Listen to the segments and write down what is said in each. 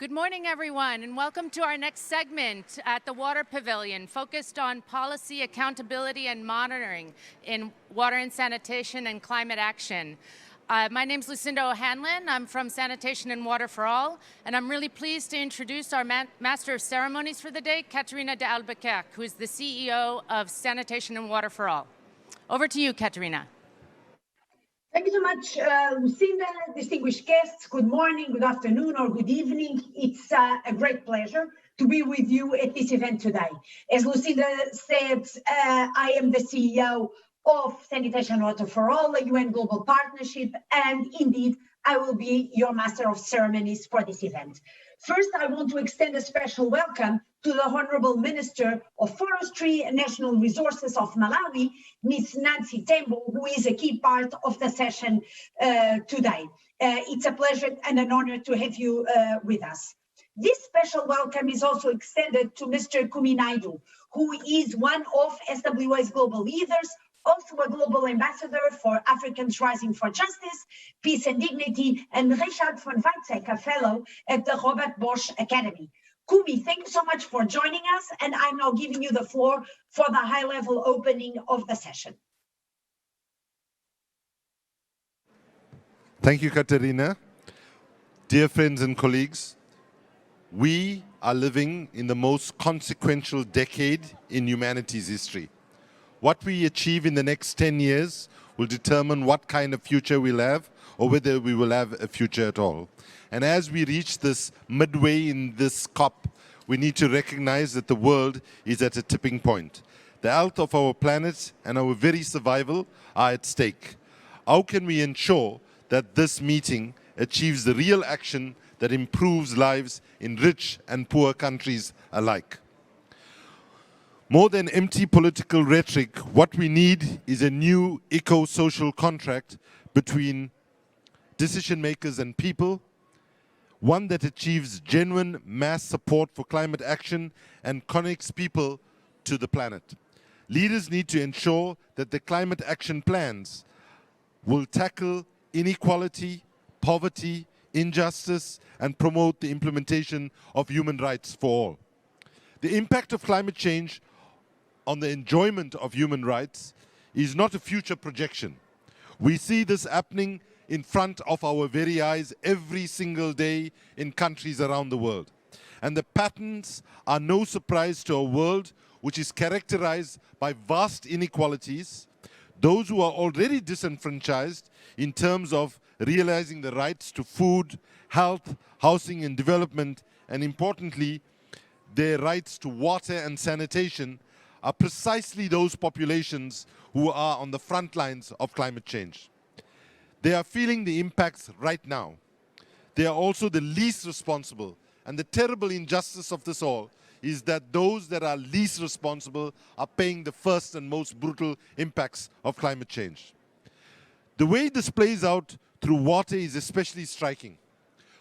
Good morning, everyone, and welcome to our next segment at the Water Pavilion, focused on policy, accountability, and monitoring in water and sanitation and climate action. My name is Lucinda O'Hanlon. I'm from Sanitation and Water for All, and I'm really pleased to introduce our Master of Ceremonies for the day, Catarina de Albuquerque, who is the CEO of Sanitation and Water for All. Over to you, Catarina. Thank you so much, Lucinda, distinguished guests. Good morning, good afternoon, or good evening. It's a great pleasure to be with you at this event today. As Lucinda said, I am the CEO of Sanitation and Water for All, a UN global partnership, and indeed, I will be your Master of Ceremonies for this event. First, I want to extend a special welcome to the Honorable Minister of Forestry and National Resources of Malawi, Ms. Nancy Tembo, who is a key part of the session today. It's a pleasure and an honor to have you with us. This special welcome is also extended to Mr. Kumi Naidoo, who is one of SWA's global leaders, also a global ambassador for Africans Rising for Justice, Peace and Dignity, and Richard von Weizsäcker, a fellow at the Robert Bosch Academy. Kumi, thank you so much for joining us, and I'm now giving you the floor for the high-level opening of the session. Thank you, Catarina. Dear friends and colleagues, we are living in the most consequential decade in humanity's history. What we achieve in the next 10 years will determine what kind of future we'll have or whether we will have a future at all. And as we reach this midway in this COP, we need to recognize that the world is at a tipping point. The health of our planet and our very survival are at stake. How can we ensure that this meeting achieves the real action that improves lives in rich and poor countries alike? More than empty political rhetoric, what we need is a new eco-social contract between decision makers and people, one that achieves genuine mass support for climate action and connects people to the planet. Leaders need to ensure that the climate action plans will tackle inequality, poverty, injustice, and promote the implementation of human rights for all. The impact of climate change on the enjoyment of human rights is not a future projection. We see this happening in front of our very eyes every single day in countries around the world. And the patterns are no surprise to a world which is characterized by vast inequalities, those who are already disenfranchised in terms of realizing the rights to food, health, housing and development, and importantly, their rights to water and sanitation, are precisely those populations who are on the front lines of climate change. They are feeling the impacts right now. They are also the least responsible, and the terrible injustice of this all is that those that are least responsible are paying the first and most brutal impacts of climate change. The way this plays out through water is especially striking.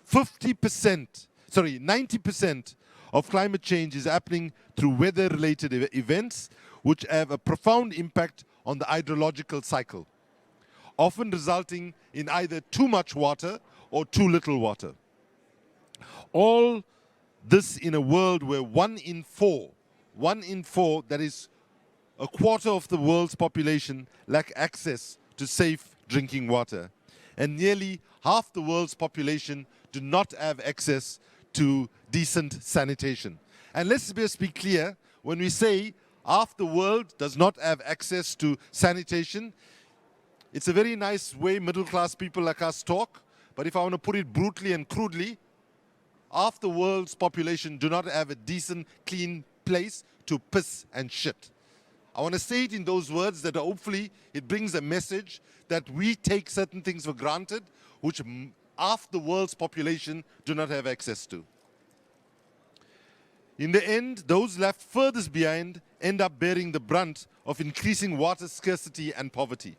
90% of climate change is happening through weather-related events which have a profound impact on the hydrological cycle, often resulting in either too much water or too little water. All this in a world where one in four, that is a quarter of the world's population, lack access to safe drinking water. And nearly half the world's population do not have access to decent sanitation. And let's just be clear, when we say half the world does not have access to sanitation, it's a very nice way middle-class people like us talk, but if I want to put it brutally and crudely, half the world's population do not have a decent, clean place to piss and shit. I want to say it in those words that hopefully it brings a message that we take certain things for granted, which half the world's population do not have access to. In the end, those left furthest behind end up bearing the brunt of increasing water scarcity and poverty.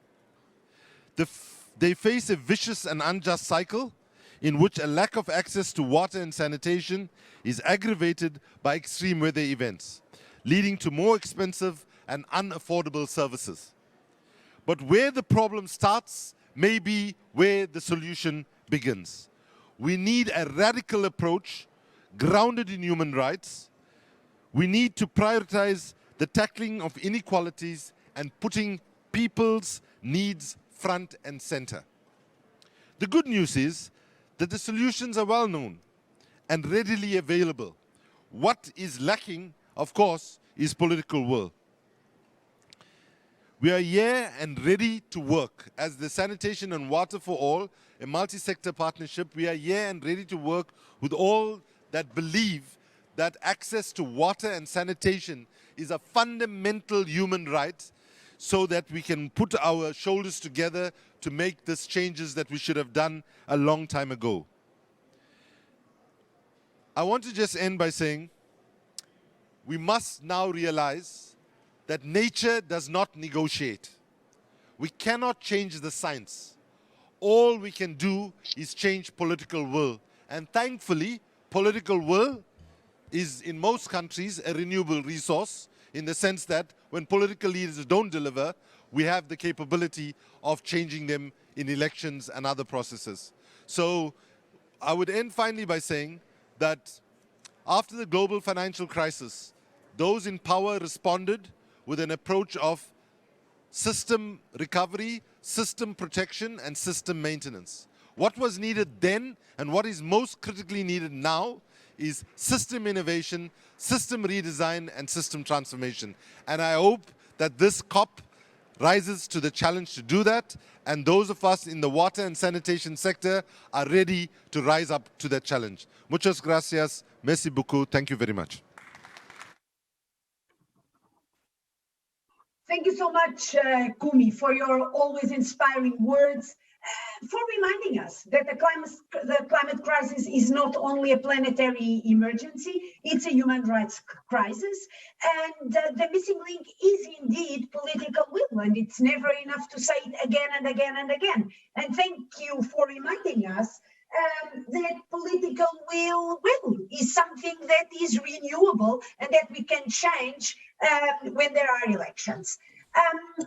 They face a vicious and unjust cycle in which a lack of access to water and sanitation is aggravated by extreme weather events, leading to more expensive and unaffordable services. But where the problem starts may be where the solution begins. We need a radical approach grounded in human rights. We need to prioritize the tackling of inequalities and putting people's needs front and center. The good news is that the solutions are well known and readily available. What is lacking, of course, is political will. We are here and ready to work. As the Sanitation and Water for All, a multi-sector partnership, we are here and ready to work with all that believe that access to water and sanitation is a fundamental human right, so that we can put our shoulders together to make these changes that we should have done a long time ago. I want to just end by saying we must now realize that nature does not negotiate. We cannot change the science. All we can do is change political will. And thankfully, political will is in most countries a renewable resource, in the sense that when political leaders don't deliver, we have the capability of changing them in elections and other processes. So I would end finally by saying that after the global financial crisis, those in power responded with an approach of system recovery, system protection, and system maintenance. What was needed then and what is most critically needed now is system innovation, system redesign, and system transformation. And I hope that this COP rises to the challenge to do that, and those of us in the water and sanitation sector are ready to rise up to that challenge. Muchas gracias, merci beaucoup, thank you very much. Thank you so much, Kumi, for your always inspiring words, for reminding us that the climate crisis is not only a planetary emergency, it's a human rights crisis. And the missing link is indeed political will, and it's never enough to say it again and again and again. And thank you for reminding us that political will is something that is renewable and that we can change when there are elections.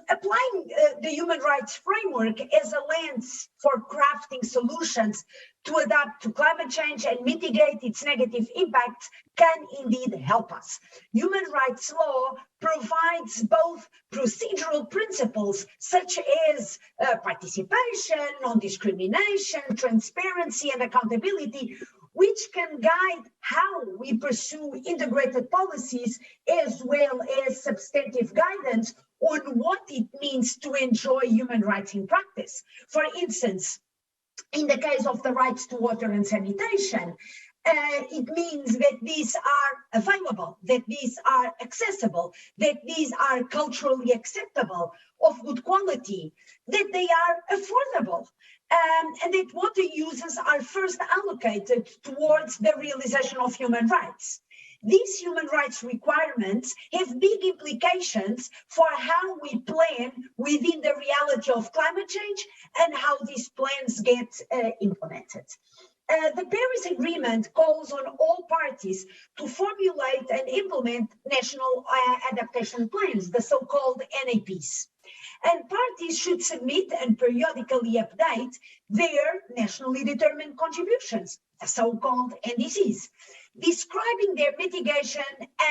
Applying the human rights framework as a lens for crafting solutions to adapt to climate change and mitigate its negative impacts can indeed help us. Human rights law provides both procedural principles such as participation, non-discrimination, transparency, and accountability, which can guide how we pursue integrated policies, as well as substantive guidance on what it means to enjoy human rights in practice. For instance, in the case of the rights to water and sanitation, it means that these are available, that these are accessible, that these are culturally acceptable, of good quality, that they are affordable, and that water users are first allocated towards the realization of human rights. These human rights requirements have big implications for how we plan within the reality of climate change and how these plans get implemented. The Paris Agreement calls on all parties to formulate and implement National Adaptation Plans, the so-called NAPs. And parties should submit and periodically update their nationally determined contributions, the so-called NDCs, describing their mitigation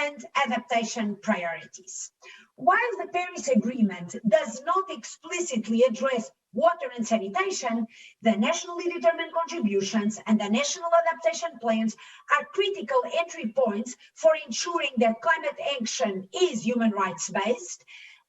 and adaptation priorities. While the Paris Agreement does not explicitly address water and sanitation, the nationally determined contributions and the national adaptation plans are critical entry points for ensuring that climate action is human rights based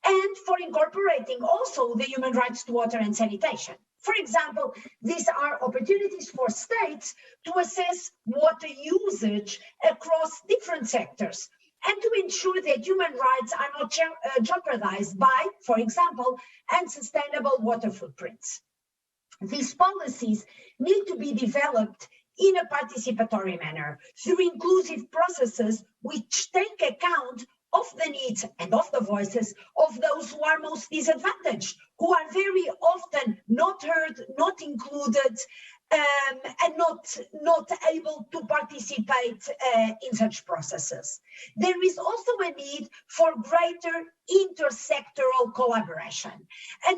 and for incorporating also the human rights to water and sanitation. For example, these are opportunities for states to assess water usage across different sectors and to ensure that human rights are not jeopardized by, for example, unsustainable water footprints. These policies need to be developed in a participatory manner through inclusive processes which take account of the needs and of the voices of those who are most disadvantaged, who are very often not heard, not included, and not able to participate in such processes. There is also a need for greater intersectoral collaboration, and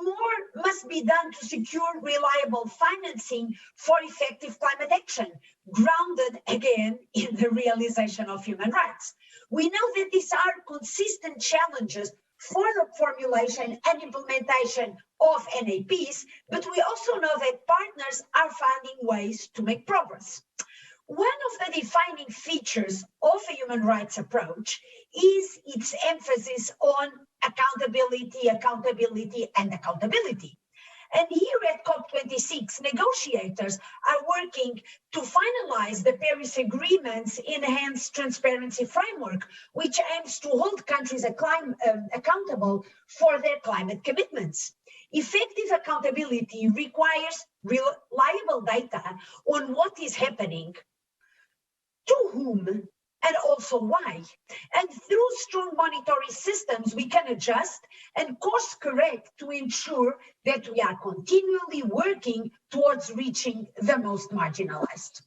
more must be done to secure reliable financing for effective climate action, grounded again in the realization of human rights. We know that these are consistent challenges for the formulation and implementation of NAPs, but we also know that partners are finding ways to make progress. One of the defining features of a human rights approach is its emphasis on accountability, accountability, and accountability. And here at COP26, negotiators are working to finalize the Paris Agreement's enhanced transparency framework, which aims to hold countries accountable for their climate commitments. Effective accountability requires reliable data on what is happening, to whom, and also why. And through strong monitoring systems, we can adjust and course correct to ensure that we are continually working towards reaching the most marginalized.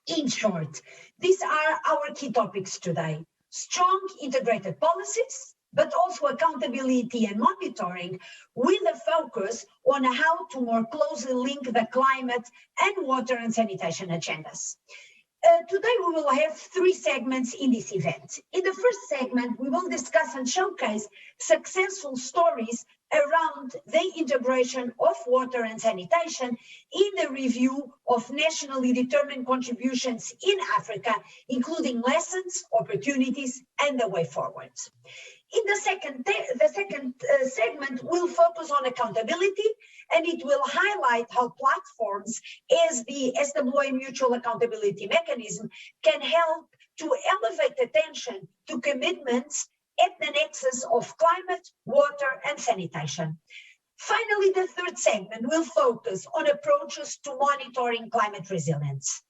In short, these are our key topics today: strong integrated policies, but also accountability and monitoring, with a focus on how to more closely link the climate and water and sanitation agendas. Today we will have 3 segments in this event. In the first segment, we will discuss and showcase successful stories around the integration of water and sanitation in the review of nationally determined contributions in Africa, including lessons, opportunities, and the way forward. In the second segment, we'll focus on accountability, and it will highlight how platforms as the SWA Mutual Accountability Mechanism can help to elevate attention to commitments at the nexus of climate, water, and sanitation. Finally, the third segment will focus on approaches to monitoring climate resilience.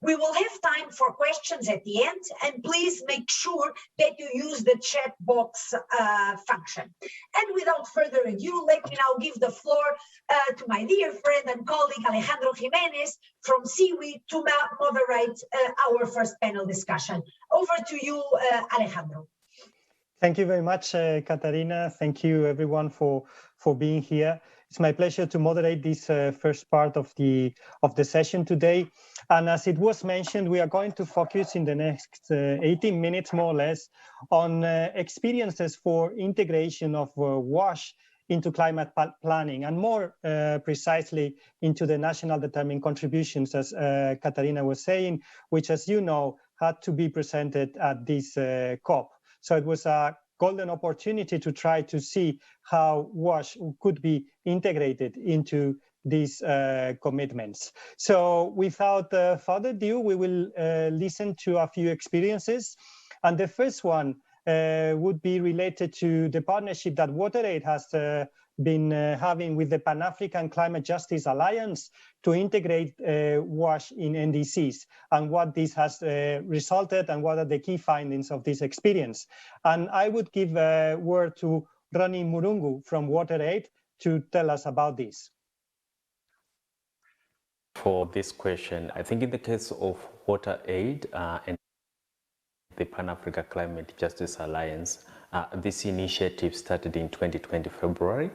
We will have time for questions at the end, and please make sure that you use the chat box function. And without further ado, let me now give the floor to my dear friend and colleague Alejandro Jimenez from SIWI to moderate our first panel discussion. Over to you, Alejandro. Thank you very much, Catarina. Thank you, everyone, for being here. It's my pleasure to moderate this first part of the session today. And as it was mentioned, we are going to focus in the next 18 minutes, more or less, on experiences for integration of WASH into climate planning, and more precisely into the national determined contributions, as Catarina was saying, which, as you know, had to be presented at this COP. So it was a golden opportunity to try to see how WASH could be integrated into these commitments. So without further ado, we will listen to a few experiences. And the first one would be related to the partnership that WaterAid has been having with the Pan-African Climate Justice Alliance to integrate WASH in NDCs, and what this has resulted, and what are the key findings of this experience. And I would give a word to Ronnie Murungu from WaterAid to tell us about this. For this question, I think in the case of WaterAid and the Pan-African Climate Justice Alliance, this initiative started in 2020 February,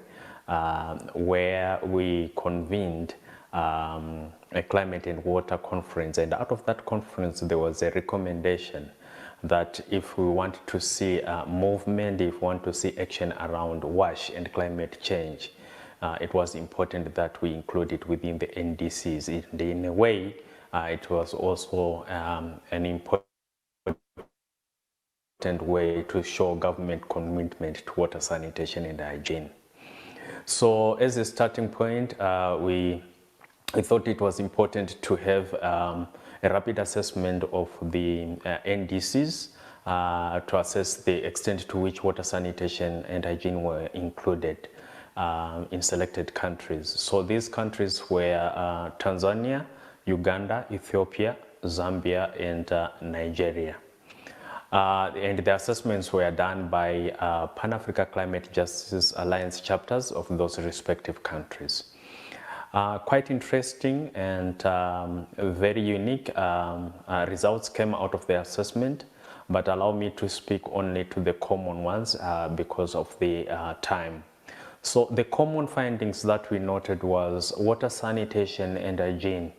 where we convened a climate and water conference. And out of that conference, there was a recommendation that if we want to see movement, if we want to see action around WASH and climate change, it was important that we include it within the NDCs. In a way, it was also an important way to show government commitment to water sanitation and hygiene. So as a starting point, we thought it was important to have a rapid assessment of the NDCs to assess the extent to which water sanitation and hygiene were included in selected countries. So these countries were Tanzania, Uganda, Ethiopia, Zambia, and Nigeria. And the assessments were done by Pan-African Climate Justice Alliance chapters of those respective countries. Quite interesting and very unique results came out of the assessment, but allow me to speak only to the common ones because of the time. So the common findings that we noted was water sanitation and hygiene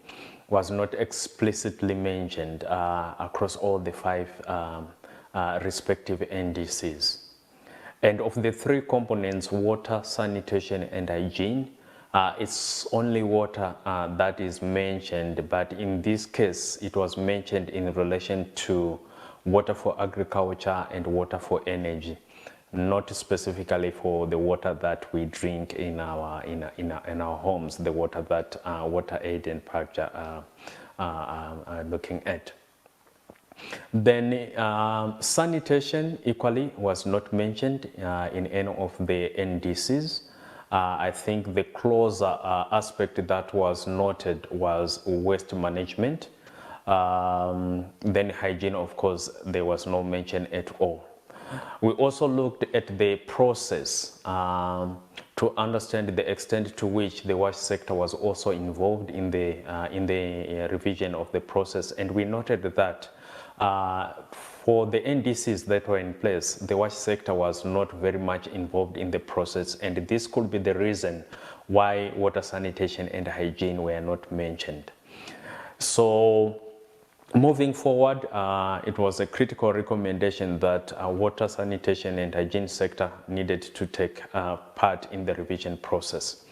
was not explicitly mentioned across all the 5 respective NDCs. And of the 3 components, water, sanitation, and hygiene, it's only water that is mentioned, but in this case, it was mentioned in relation to water for agriculture and water for energy, not specifically for the water that we drink in our homes, the water that Water Aid and PACJA are looking at. Then sanitation equally was not mentioned in any of the NDCs. I think the closer aspect that was noted was waste management. Then hygiene, of course, there was no mention at all. We also looked at the process to understand the extent to which the wash sector was also involved in the revision of the process, and we noted that for the NDCs that were in place, the wash sector was not very much involved in the process, and this could be the reason why water sanitation and hygiene were not mentioned. So moving forward, it was a critical recommendation that water sanitation and hygiene sector needed to take part in the revision process.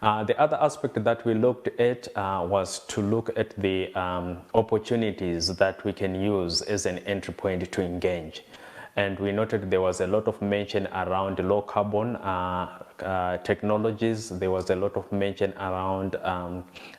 The other aspect that we looked at was to look at the opportunities that we can use as an entry point to engage. And we noted there was a lot of mention around low carbon technologies. There was a lot of mention around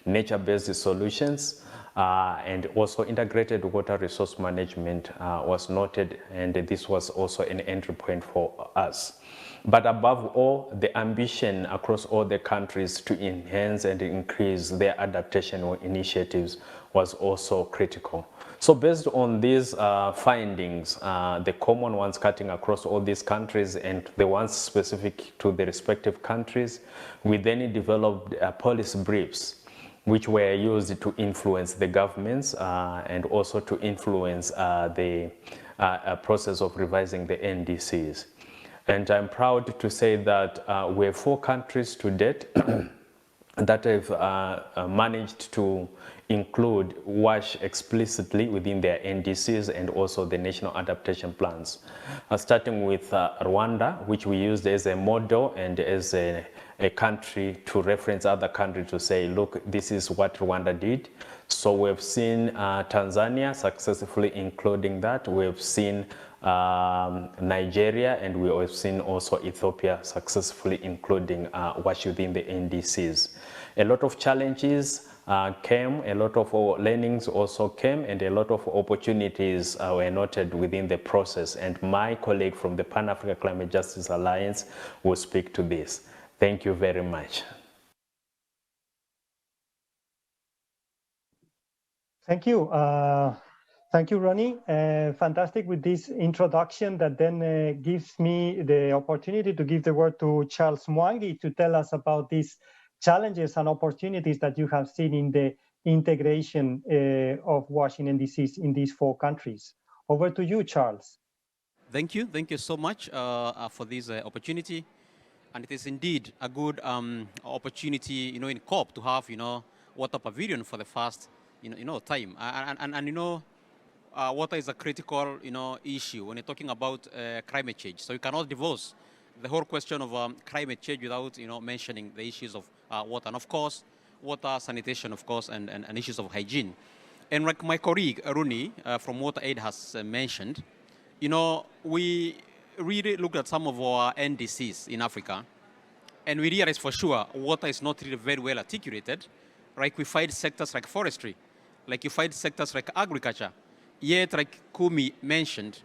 nature-based solutions. And also integrated water resource management was noted, and this was also an entry point for us. But above all, the ambition across all the countries to enhance and increase their adaptation initiatives was also critical. So based on these findings, the common ones cutting across all these countries and the ones specific to the respective countries, we then developed policy briefs which were used to influence the governments and also to influence the process of revising the NDCs. And I'm proud to say that we have 4 countries to date that have managed to include WASH explicitly within their NDCs and also the National Adaptation Plans. Starting with Rwanda, which we used as a model and as a country to reference other countries to say, look, this is what Rwanda did. So we've seen Tanzania successfully including that. We've seen Nigeria, and we have seen also Ethiopia successfully including WASH within the NDCs. A lot of challenges came, a lot of learnings also came, and a lot of opportunities were noted within the process. And my colleague from the Pan-African Climate Justice Alliance will speak to this. Thank you very much. Thank you. Thank you, Ronnie. Fantastic with this introduction that then gives me the opportunity to give the word to Charles Mwangi to tell us about these challenges and opportunities that you have seen in the integration of WASH in NDCs in these 4 countries. Over to you, Charles. Thank you so much for this opportunity. And it is indeed a good opportunity, in COP to have, water pavilion for the first, time. And water is a critical, issue when you're talking about climate change. So you cannot divorce the whole question of climate change without, mentioning the issues of water. And of course, water sanitation, of course, and issues of hygiene. And like my colleague, Rooney, from Water Aid has mentioned, we really looked at some of our NDCs in Africa, and we realized for sure water is not really very well articulated. Like we find sectors like forestry, like you find sectors like agriculture. Yet, like Kumi mentioned,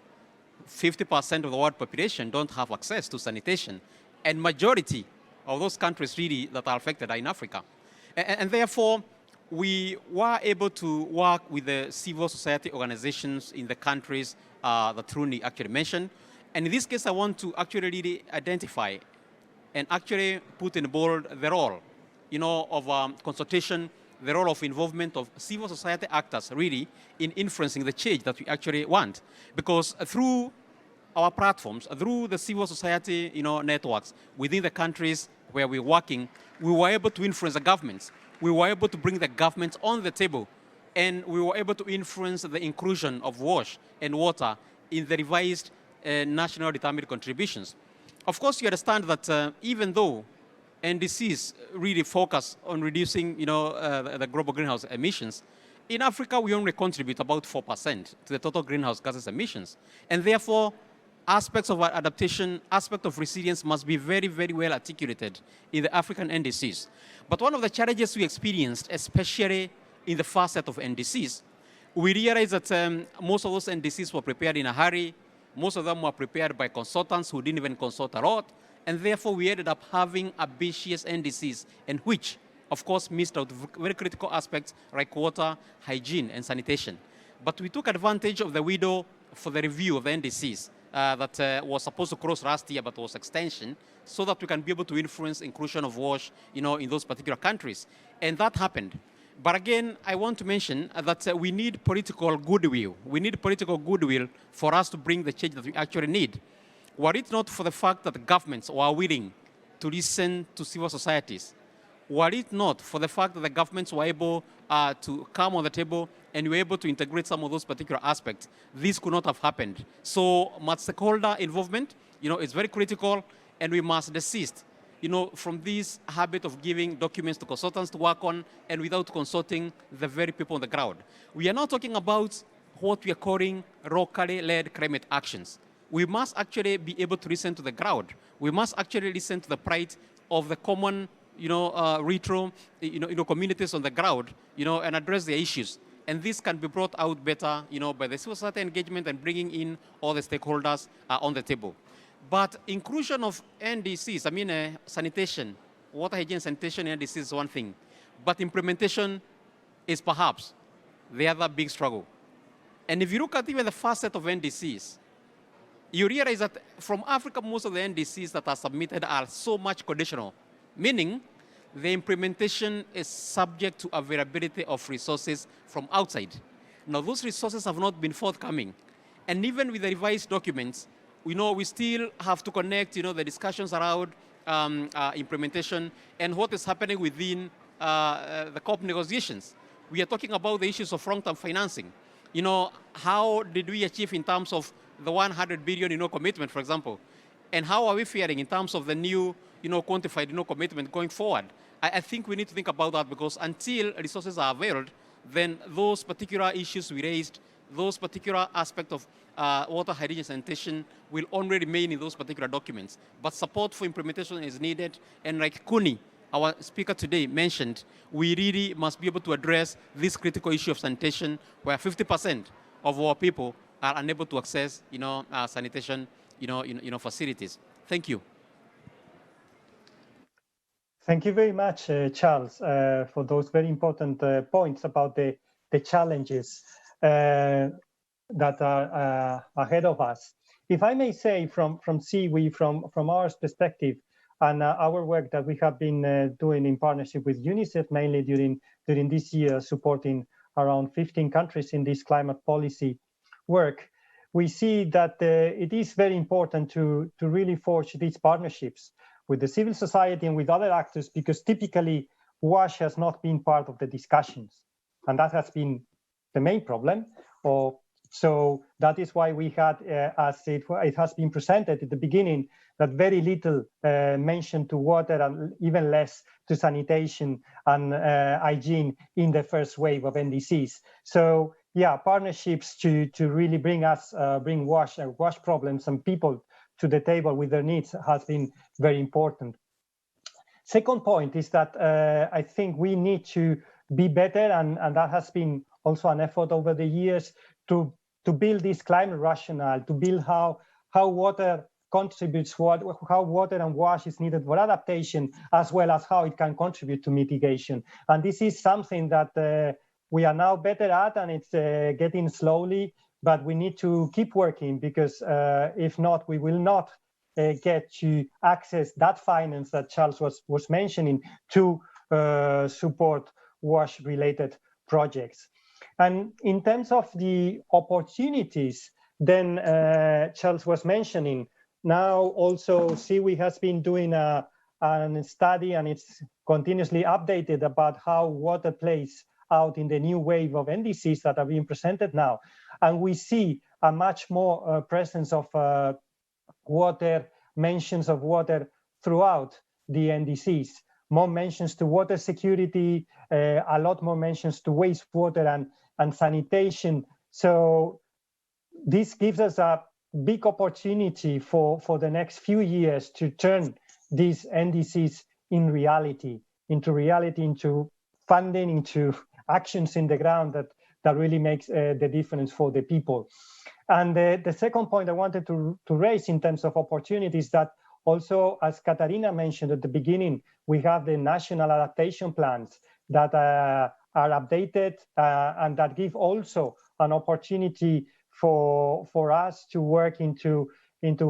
50% of the world population don't have access to sanitation, and majority of those countries really that are affected are in Africa. And therefore, we were able to work with the civil society organizations in the countries that Rooney actually mentioned. And in this case, I want to actually really identify and actually put in bold the role of consultation, the role of involvement of civil society actors really in influencing the change that we actually want. Because through our platforms, through the civil society networks within the countries where we're working, we were able to influence the governments. We were able to bring the governments on the table, and we were able to influence the inclusion of wash and water in the revised national determined contributions. Of course, you understand that even though NDCs really focus on reducing the global greenhouse emissions, in Africa we only contribute about 4% to the total greenhouse gases emissions. And therefore, aspects of our adaptation, aspect of resilience must be very, very well articulated in the African NDCs. But one of the challenges we experienced, especially in the first set of NDCs, we realized that most of those NDCs were prepared in a hurry. Most of them were prepared by consultants who didn't even consult a lot. And therefore, we ended up having ambitious NDCs, and which, of course, missed out very critical aspects like water, hygiene, and sanitation. But we took advantage of the window for the review of the NDCs that was supposed to close last year, but was extension, so that we can be able to influence inclusion of WASH, in those particular countries. And that happened. But again, I want to mention that we need political goodwill. We need political goodwill for us to bring the change that we actually need. Were it not for the fact that governments were willing to listen to civil societies, were it not for the fact that the governments were able to come on the table and were able to integrate some of those particular aspects, this could not have happened. So much stakeholder involvement, is very critical, and we must desist, from this habit of giving documents to consultants to work on and without consulting the very people on the ground. We are now talking about what we are calling locally led climate actions. We must actually be able to listen to the ground. We must actually listen to the plight of the common, retro, communities on the ground, and address their issues. And this can be brought out better, by the civil society engagement and bringing in all the stakeholders on the table. But inclusion of NDCs, sanitation, water hygiene sanitation NDCs is one thing, but implementation is perhaps the other big struggle. And if you look at even the first set of NDCs, you realize that from Africa, most of the NDCs that are submitted are so much conditional, meaning the implementation is subject to availability of resources from outside. Now, those resources have not been forthcoming. And even with the revised documents, we still have to connect, the discussions around implementation and what is happening within the COP negotiations. We are talking about the issues of long-term financing. How did we achieve in terms of the 100 billion, commitment, for example? And how are we faring in terms of the new, quantified, commitment going forward? I think we need to think about that, because until resources are availed, then those particular issues we raised, those particular aspects of water hygiene and sanitation will only remain in those particular documents. But support for implementation is needed. And like Kuni, our speaker today, mentioned, we really must be able to address this critical issue of sanitation, where 50% of our people are unable to access, sanitation, facilities. Thank you. Thank you very much, Charles, for those very important points about the challenges that are ahead of us. If I may say, from CIWI, from our perspective, and our work that we have been doing in partnership with UNICEF, mainly during this year, supporting around 15 countries in this climate policy work, we see that it is very important to really forge these partnerships with the civil society and with other actors, because typically WASH has not been part of the discussions. And that has been the main problem. So that is why we had, as it has been presented at the beginning, that very little mention to water and even less to sanitation and hygiene in the first wave of NDCs. So yeah, partnerships to really bring WASH problems and people to the table with their needs has been very important. Second point is that I think we need to be better, and that has been also an effort over the years to build this climate rationale, to build how water contributes, how water and WASH is needed for adaptation, as well as how it can contribute to mitigation. And this is something that we are now better at, and it's getting slowly, but we need to keep working, because if not, we will not get to access that finance that Charles was mentioning to support WASH-related projects. And in terms of the opportunities, then Charles was mentioning, now also CIWI has been doing a study, and it's continuously updated about how water plays out in the new wave of NDCs that are being presented now. And we see a much more presence of water, mentions of water throughout the NDCs. More mentions to water security, a lot more mentions to wastewater and sanitation. So this gives us a big opportunity for the next few years to turn these NDCs into reality, into funding, into actions in the ground that really makes the difference for the people. And the second point I wanted to raise in terms of opportunities, that also, as Catarina mentioned at the beginning, we have the National Adaptation Plans that are updated and that give also an opportunity for us to work into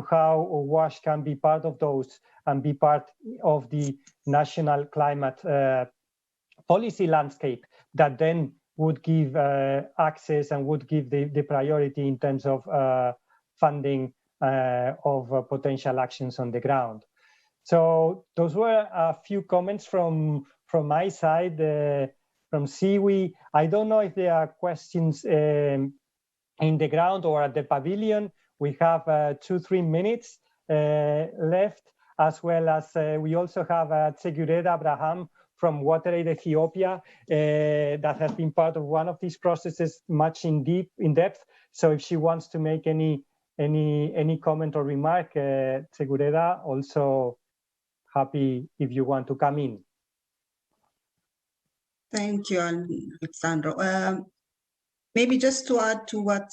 how WASH can be part of those and be part of the national climate policy landscape that then would give access and would give the priority in terms of funding of potential actions on the ground. So those were a few comments from my side, from CIWI. I don't know if there are questions in the ground or at the pavilion. We have 2-3 minutes left, as well as we also have Tsegureda Abraham from WaterAid Ethiopia that has been part of one of these processes much in depth. So if she wants to make any comment or remark, Tsegureda, also happy if you want to come in. Thank you, Alessandro. Maybe just to add to what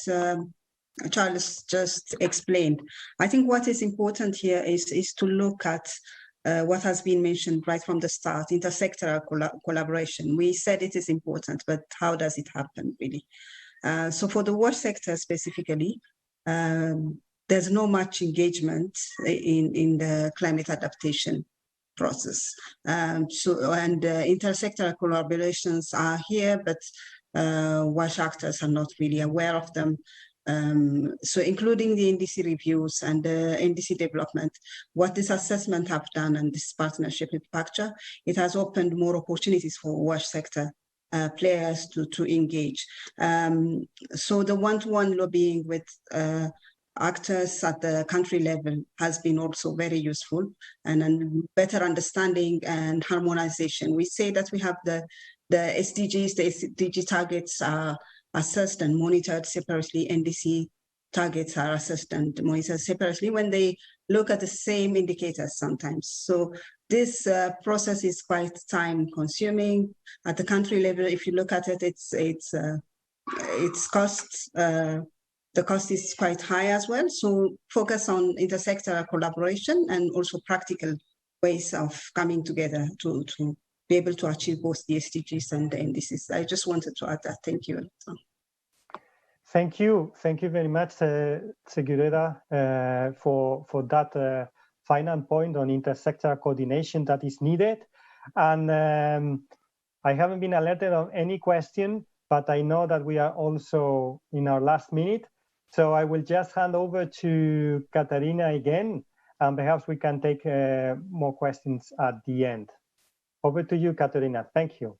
Charles just explained, I think what is important here is to look at what has been mentioned right from the start, intersectoral collaboration. We said it is important, but how does it happen really? So for the WASH sector specifically, there's no much engagement in the climate adaptation process. Intersectoral collaborations are here, but WASH actors are not really aware of them. So including the NDC reviews and the NDC development, what this assessment have done and this partnership with PACTA, it has opened more opportunities for WASH sector players to engage. So the one-to-one lobbying with actors at the country level has been also very useful, and better understanding and harmonization. We say that we have the SDGs, the SDG targets are assessed and monitored separately. NDC targets are assessed and monitored separately when they look at the same indicators sometimes. So this process is quite time consuming. At the country level, if you look at it, it's costs. The cost is quite high as well. So focus on intersectoral collaboration and also practical ways of coming together to be able to achieve both the SDGs and the NDCs. I just wanted to add that. Thank you. Thank you. Thank you very much, Tsegureda, for that final point on intersectoral coordination that is needed. And I haven't been alerted of any question, but I know that we are also in our last minute. So I will just hand over to Catarina again, and perhaps we can take more questions at the end. Over to you, Catarina. Thank you.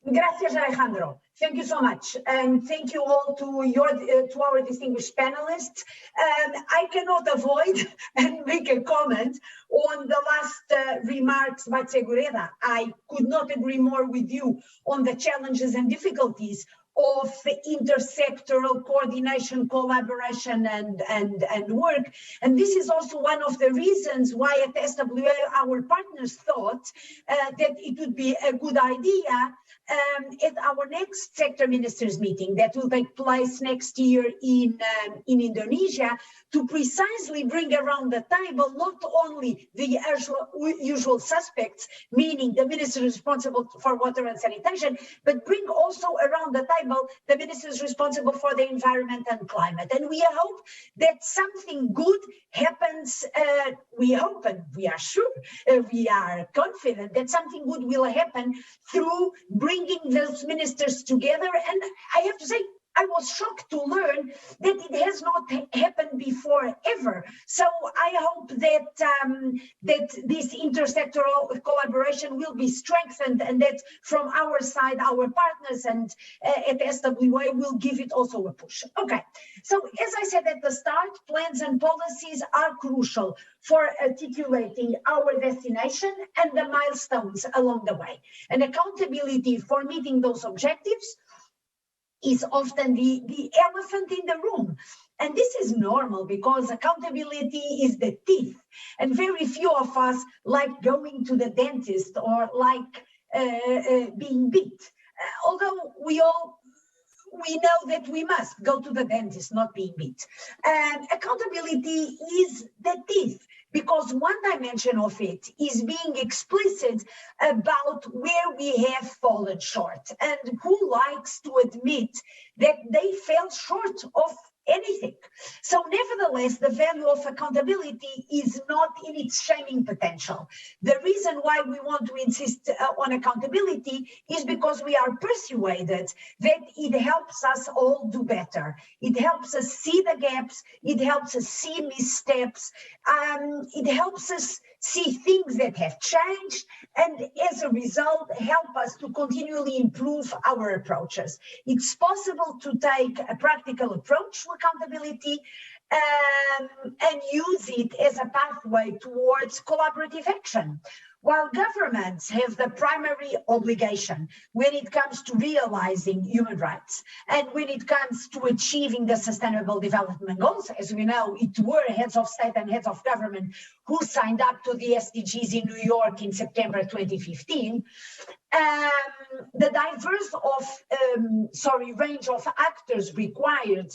Gracias, Alejandro. Thank you so much. And thank you all to our distinguished panelists. I cannot avoid and make a comment on the last remarks by Tsegureda. I could not agree more with you on the challenges and difficulties of intersectoral coordination, collaboration, and work. And this is also one of the reasons why at SWA our partners thought that it would be a good idea at our next sector ministers meeting that will take place next year in Indonesia, to precisely bring around the table not only the usual suspects, meaning the minister responsible for water and sanitation, but bring also around the table responsible, the ministers responsible for the environment and climate. And we hope that something good happens. We hope, and we are sure, we are confident that something good will happen through bringing those ministers together. And I have to say, I was shocked to learn that it has not happened before ever. So I hope that that this intersectoral collaboration will be strengthened, and that from our side, our partners and at SWA will give it also a push. Okay, so as I said at the start, plans and policies are crucial for articulating our destination and the milestones along the way. And accountability for meeting those objectives is often the elephant in the room. And this is normal because accountability is the teeth. And very few of us like going to the dentist or like being bit. Although we know that we must go to the dentist, not being bit. And accountability is the teeth, because one dimension of it is being explicit about where we have fallen short, and who likes to admit that they fell short of anything. So nevertheless, the value of accountability is not in its shaming potential. The reason why we want to insist on accountability is because we are persuaded that it helps us all do better. It helps us see the gaps, it helps us see missteps, it helps us see things that have changed, and as a result, help us to continually improve our approaches. It's possible to take a practical approach to accountability and use it as a pathway towards collaborative action. While governments have the primary obligation when it comes to realizing human rights and when it comes to achieving the Sustainable Development Goals, as we know, it were heads of state and heads of government who signed up to the SDGs in New York in September 2015, the diverse range of actors required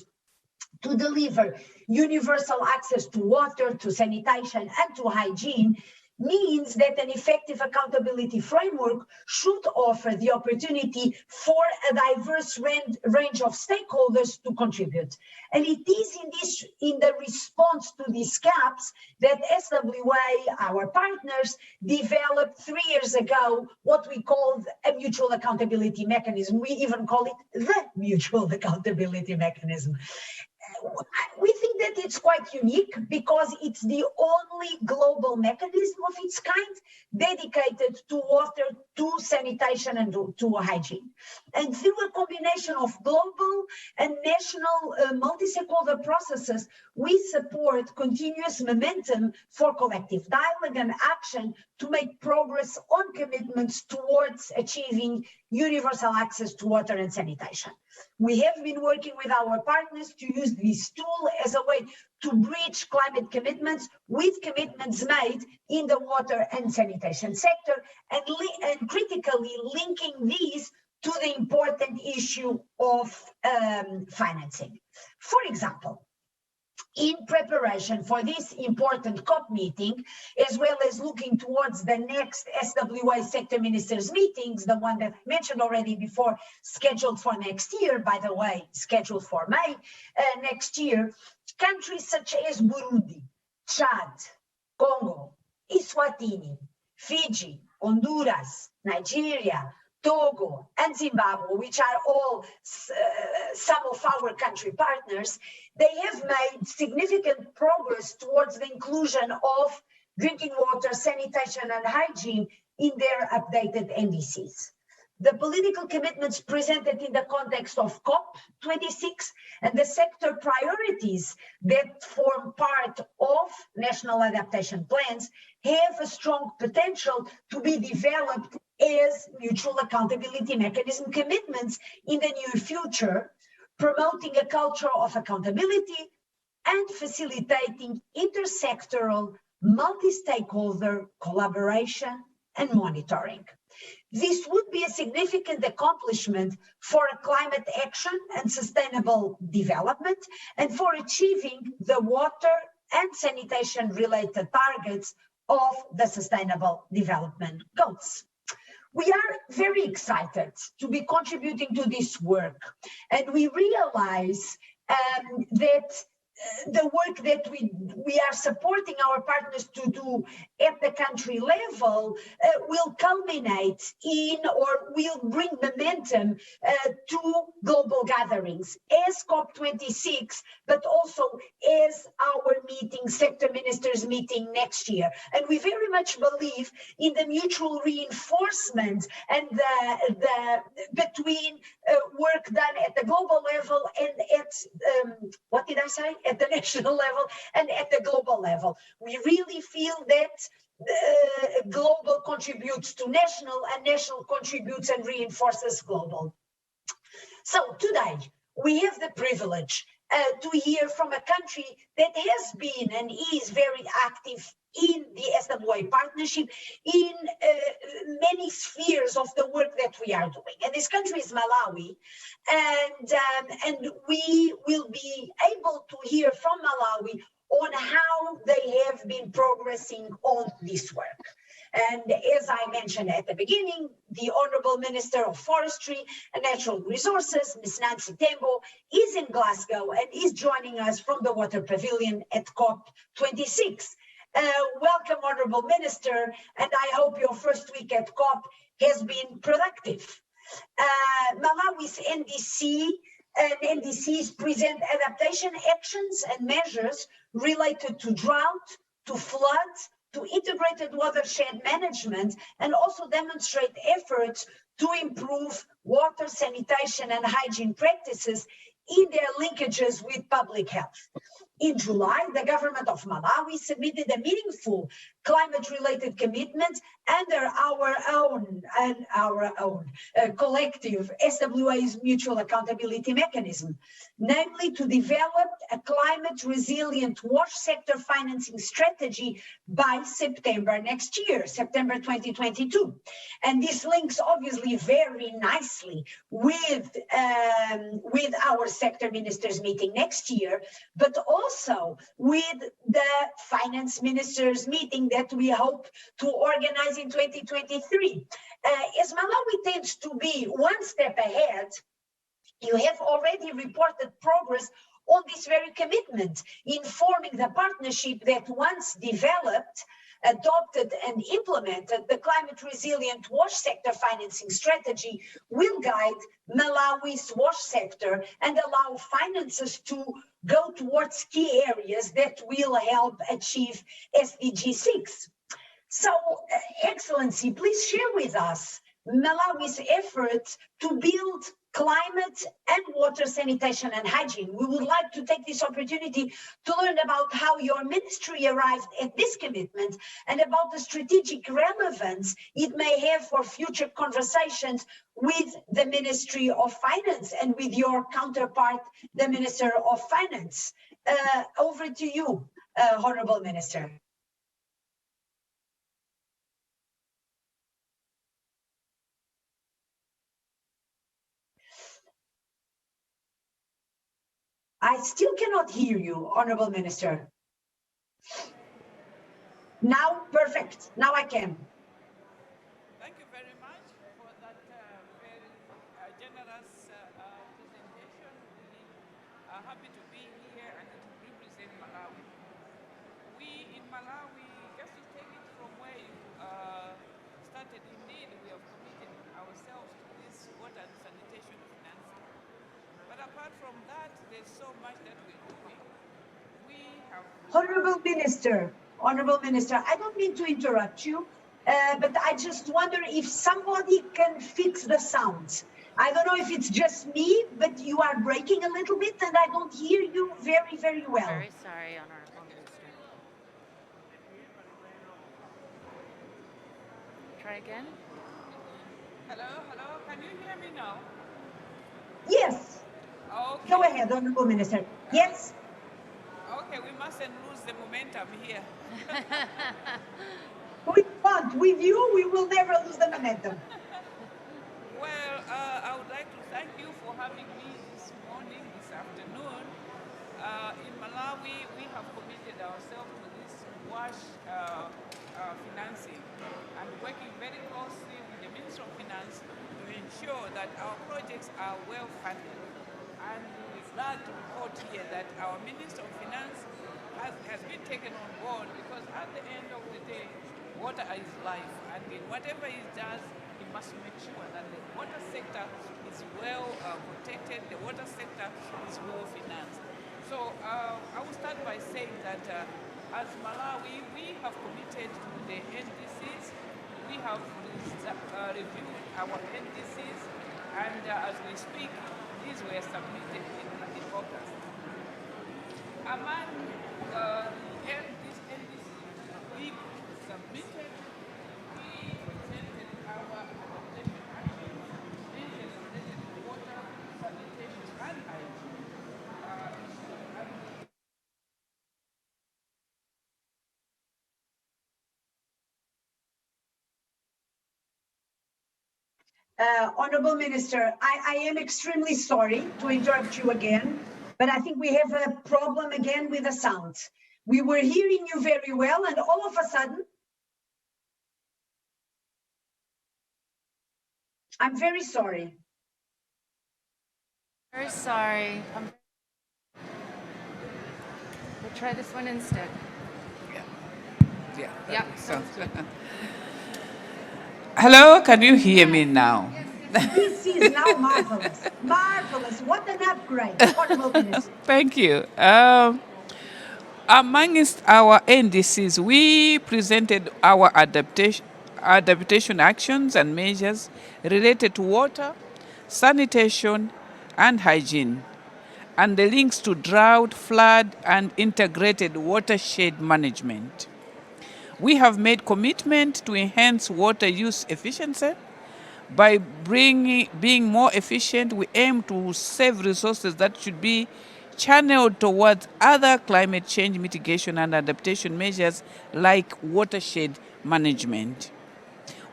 to deliver universal access to water, to sanitation, and to hygiene means that an effective accountability framework should offer the opportunity for a diverse range of stakeholders to contribute. And it is in the response to these gaps that SWA, our partners, developed 3 years ago what we called a mutual accountability mechanism. We even call it the mutual accountability mechanism. We think that it's quite unique because it's the only global mechanism of its kind dedicated to water, to sanitation, and to hygiene. And through a combination of global and national multi-stakeholder processes, we support continuous momentum for collective dialogue and action to make progress on commitments towards achieving universal access to water and sanitation. We have been working with our partners to use this tool as a way to bridge climate commitments with commitments made in the water and sanitation sector, and critically linking these to the important issue of financing. For example, in preparation for this important COP meeting, as well as looking towards the next SWA sector ministers meetings, the one that I mentioned already before, scheduled for next year, by the way, scheduled for May next year, countries such as Burundi, Chad, Congo, Eswatini, Fiji, Honduras, Nigeria, Togo, and Zimbabwe, which are all some of our country partners, they have made significant progress towards the inclusion of drinking water, sanitation, and hygiene in their updated NDCs. The political commitments presented in the context of COP26 and the sector priorities that form part of National Adaptation Plans have a strong potential to be developed as mutual accountability mechanism commitments in the near future, promoting a culture of accountability and facilitating intersectoral, multi-stakeholder collaboration and monitoring. This would be a significant accomplishment for climate action and sustainable development, and for achieving the water and sanitation related targets of the Sustainable Development Goals. We are very excited to be contributing to this work, and we realize that the work that we are supporting our partners to do at the country level will culminate in or will bring momentum to global gatherings as COP26, but also as our meeting, sector ministers meeting next year. And we very much believe in the mutual reinforcement and the between work done at the global level and at, what did I say? At the national level and at the global level. We really feel that global contributes to national and national contributes and reinforces global. So today we have the privilege to hear from a country that has been and is very active in the SWA partnership in many spheres of the work that we are doing. And this country is Malawi, and we will be able to hear from Malawi on how they have been progressing on this work. And as I mentioned at the beginning, the Honourable Minister of Forestry and Natural Resources, Ms. Nancy Tembo, is in Glasgow and is joining us from the Water Pavilion at COP26. Welcome, Honourable Minister, and I hope your first week at COP has been productive. Malawi's NDC and NDCs present adaptation actions and measures related to drought, to flood, to integrated watershed management, and also demonstrate efforts to improve water, sanitation, and hygiene practices in their linkages with public health. In July, the government of Malawi submitted a meaningful climate-related commitment under our own collective SWA's mutual accountability mechanism, namely to develop a climate-resilient wash sector financing strategy by September next year, September 2022. And this links obviously very nicely with our sector ministers meeting next year, but also with the finance ministers meeting that we hope to organize in 2023. As Malawi tends to be one step ahead, you have already reported progress on this very commitment, informing the partnership that once developed, adopted and implemented, the climate resilient wash sector financing strategy will guide Malawi's wash sector and allow finances to go towards key areas that will help achieve SDG 6. So, Excellency, please share with us Malawi's efforts to build climate and water sanitation and hygiene. We would like to take this opportunity to learn about how your ministry arrived at this commitment and about the strategic relevance it may have for future conversations with the Ministry of Finance and with your counterpart, the Minister of Finance. Over to you, Honourable Minister. I still cannot hear you, Honourable Minister. Now, perfect. Now I can. Thank you very much for that very generous presentation. We are happy to be here and to represent Malawi. We in Malawi, just to take it from where you started, indeed, we have committed ourselves to this water and sanitation financing. But apart from that, there's so much that we're doing. We have... Honourable Minister, I don't mean to interrupt you, but I just wonder if somebody can fix the sound. I don't know if it's just me, but you are breaking a little bit and I don't hear you very, very well. Very sorry, Honourable Minister. Try again. Hello, can you hear me now? Yes. Okay. Go ahead, Honourable Minister. Yes. Okay, we mustn't lose the momentum here. We want, with you, we will never lose the momentum. Well, I would like to thank you for having me this morning, this afternoon. In Malawi, we have committed ourselves to this wash financing and working very closely with the Minister of Finance to ensure that our projects are well funded. And we're glad to report here that our Minister of Finance has been taken on board, because at the end of the day, water is life, and in whatever he does, he must make sure that the water sector is well protected, the water sector is well financed. So I will start by saying that as Malawi, we have committed to the NDCs. We have reviewed our NDCs, and as we speak, these were submitted in August. Among these NDCs we submitted, we presented our adaptation action measures related to water, sanitation, and hygiene. Honorable Minister, I am extremely sorry to interrupt you again, but I think we have a problem again with the sound. We were hearing you very well, and all of a sudden, I'm very sorry. Very sorry. We'll try this one instead. Yeah. Yeah. Sounds good. Hello, can you hear me now? This is now marvelous. Marvelous. What an upgrade, Honorable Minister. Thank you. Amongst our NDCs, we presented our adaptation actions and measures related to water, sanitation, and hygiene, and the links to drought, flood, and integrated watershed management. We have made commitment to enhance water use efficiency. By being more efficient, we aim to save resources that should be channeled towards other climate change mitigation and adaptation measures like watershed management.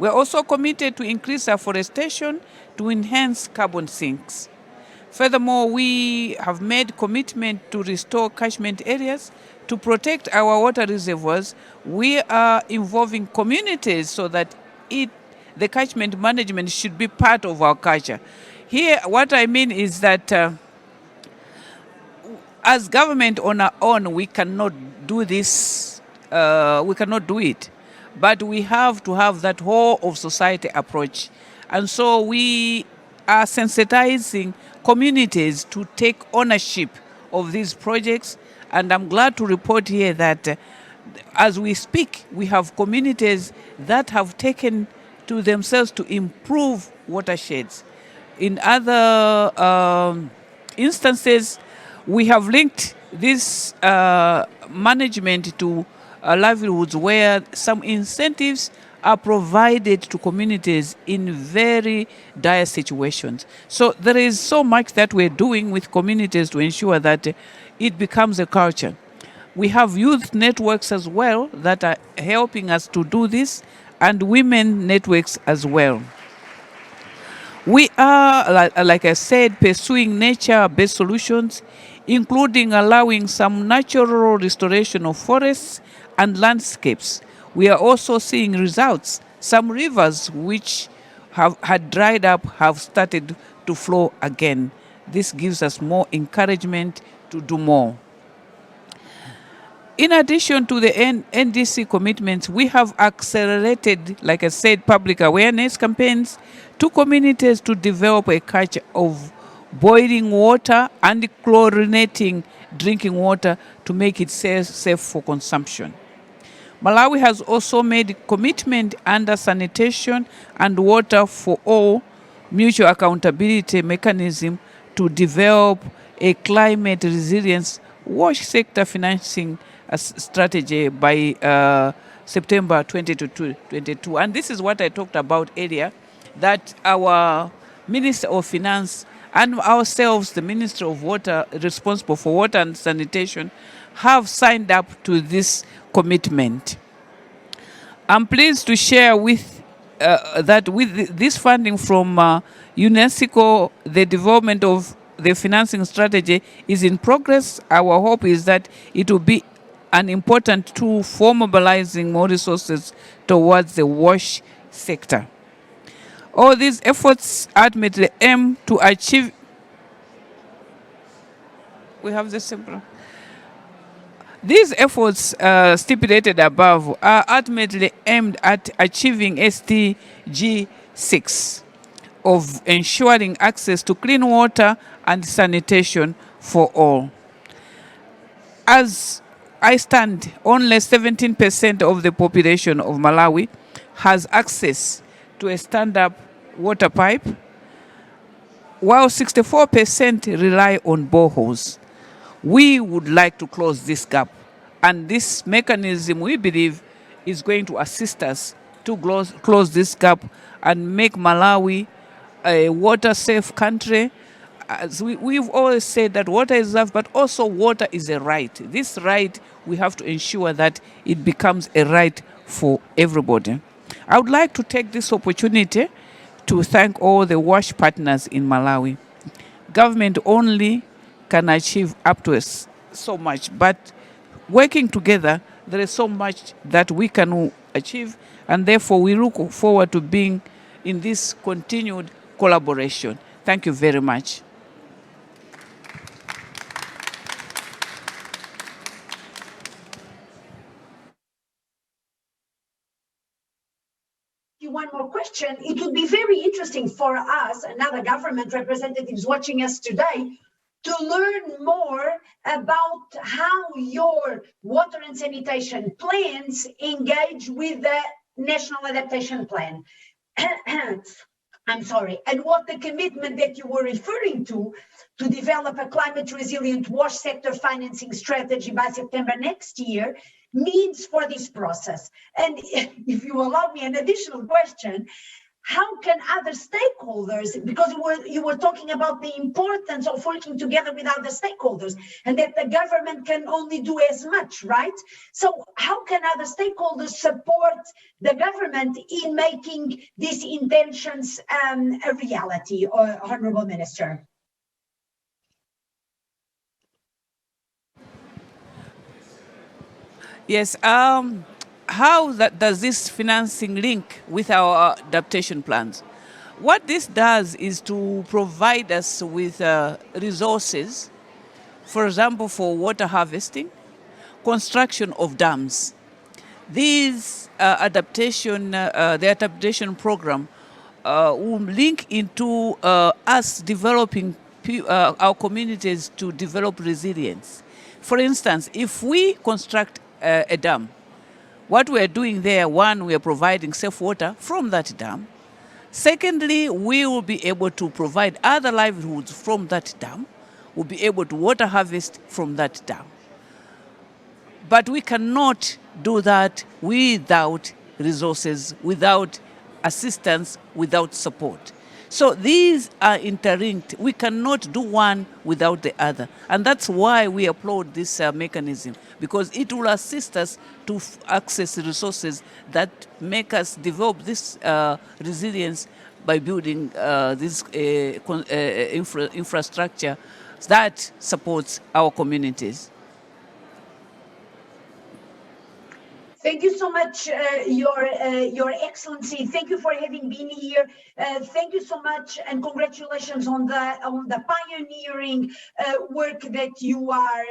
We're also committed to increase afforestation to enhance carbon sinks. Furthermore, we have made commitment to restore catchment areas to protect our water reservoirs. We are involving communities so that the catchment management should be part of our culture. Here, what I mean is that as government on our own, we cannot do this, we cannot do it. But we have to have that whole of society approach. And so we are sensitizing communities to take ownership of these projects. And I'm glad to report here that as we speak, we have communities that have taken to themselves to improve watersheds. In other instances, we have linked this management to livelihoods where some incentives are provided to communities in very dire situations. So there is so much that we're doing with communities to ensure that it becomes a culture. We have youth networks as well that are helping us to do this, and women networks as well. We are, like I said, pursuing nature-based solutions, including allowing some natural restoration of forests and landscapes. We are also seeing results. Some rivers which had dried up have started to flow again. This gives us more encouragement to do more. In addition to the NDC commitments, we have accelerated, like I said, public awareness campaigns to communities to develop a culture of boiling water and chlorinating drinking water to make it safe for consumption. Malawi has also made commitment under sanitation and water for all mutual accountability mechanism to develop a climate resilience wash sector financing strategy by September 2022. And this is what I talked about earlier, that our Minister of Finance and ourselves, the Minister of Water, responsible for water and sanitation, have signed up to this commitment. I'm pleased to share with that with this funding from UNESCO, the development of the financing strategy is in progress. Our hope is that it will be an important tool for mobilizing more resources towards the wash sector. All these efforts ultimately aim to achieve. We have the simple. These efforts stipulated above are ultimately aimed at achieving SDG 6 of ensuring access to clean water and sanitation for all. As I stand, only 17% of the population of Malawi has access to a stand-up water pipe, while 64% rely on boreholes. We would like to close this gap, and this mechanism, we believe, is going to assist us to close this gap and make Malawi a water-safe country. As we've always said that water is love, but also water is a right. This right, we have to ensure that it becomes a right for everybody. I would like to take this opportunity to thank all the WASH partners in Malawi. Government only can achieve up to so much, but working together, there is so much that we can achieve, and therefore we look forward to being in this continued collaboration. Thank you very much. One more question. It would be very interesting for us and other government representatives watching us today to learn more about how your water and sanitation plans engage with the National Adaptation Plan. I'm sorry, and what the commitment that you were referring to develop a climate resilient wash sector financing strategy by September next year means for this process. And if you allow me an additional question, how can other stakeholders, because you were talking about the importance of working together with other stakeholders and that the government can only do as much, right? So how can other stakeholders support the government in making these intentions a reality, Honorable Minister? Yes. How does this financing link with our adaptation plans? What this does is to provide us with resources, for example, for water harvesting, construction of dams. These the adaptation program will link into us developing our communities to develop resilience. For instance, if we construct a dam, what we are doing there, one, we are providing safe water from that dam. Secondly, we will be able to provide other livelihoods from that dam. We'll be able to water harvest from that dam. But we cannot do that without resources, without assistance, without support. So these are interlinked. We cannot do one without the other. And that's why we applaud this mechanism, because it will assist us to access resources that make us develop this resilience by building this infrastructure that supports our communities. Thank you so much, Your Excellency. Thank you for having been here. Thank you so much, and congratulations on the pioneering work that you are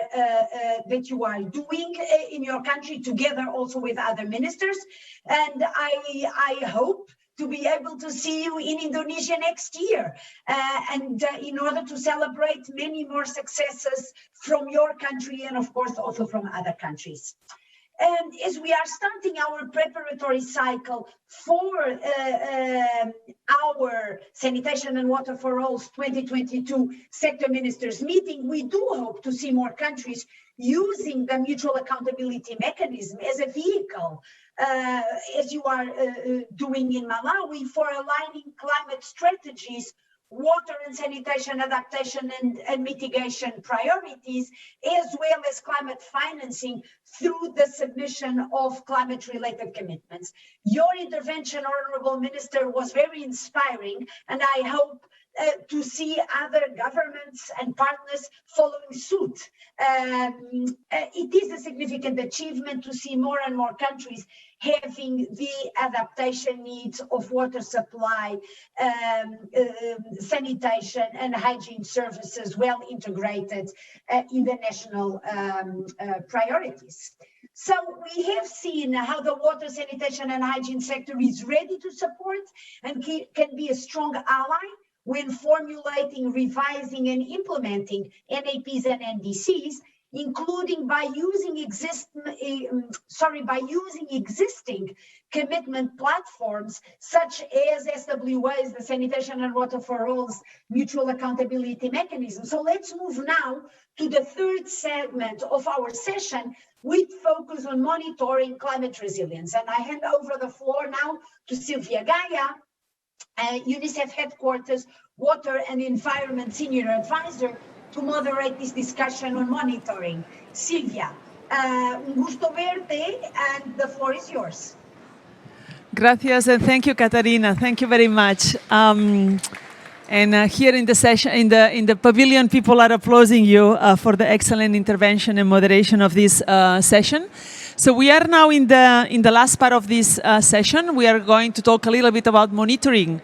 doing in your country, together also with other ministers. And I hope to be able to see you in Indonesia next year, and in order to celebrate many more successes from your country and, of course, also from other countries. And as we are starting our preparatory cycle for our Sanitation and Water for All's 2022 Sector Ministers meeting, we do hope to see more countries using the mutual accountability mechanism as a vehicle, as you are doing in Malawi, for aligning climate strategies, water and sanitation adaptation and mitigation priorities, as well as climate financing through the submission of climate-related commitments. Your intervention, Honorable Minister, was very inspiring, and I hope to see other governments and partners following suit. It is a significant achievement to see more and more countries having the adaptation needs of water supply, sanitation and hygiene services well integrated in the national priorities. So we have seen how the water, sanitation and hygiene sector is ready to support and can be a strong ally when formulating, revising and implementing NAPs and NDCs, including by using existing commitment platforms such as SWA's, the Sanitation and Water for All's mutual accountability mechanism. So let's move now to the third segment of our session with focus on monitoring climate resilience. And I hand over the floor now to Sylvia Gaia, UNICEF Headquarters Water and Environment Senior Advisor, to moderate this discussion on monitoring. Sylvia, un gusto verte, and the floor is yours. Gracias, and thank you, Catarina. Thank you very much. Here in the session, in the pavilion, people are applauding you for the excellent intervention and moderation of this session. So we are now in the last part of this session. We are going to talk a little bit about monitoring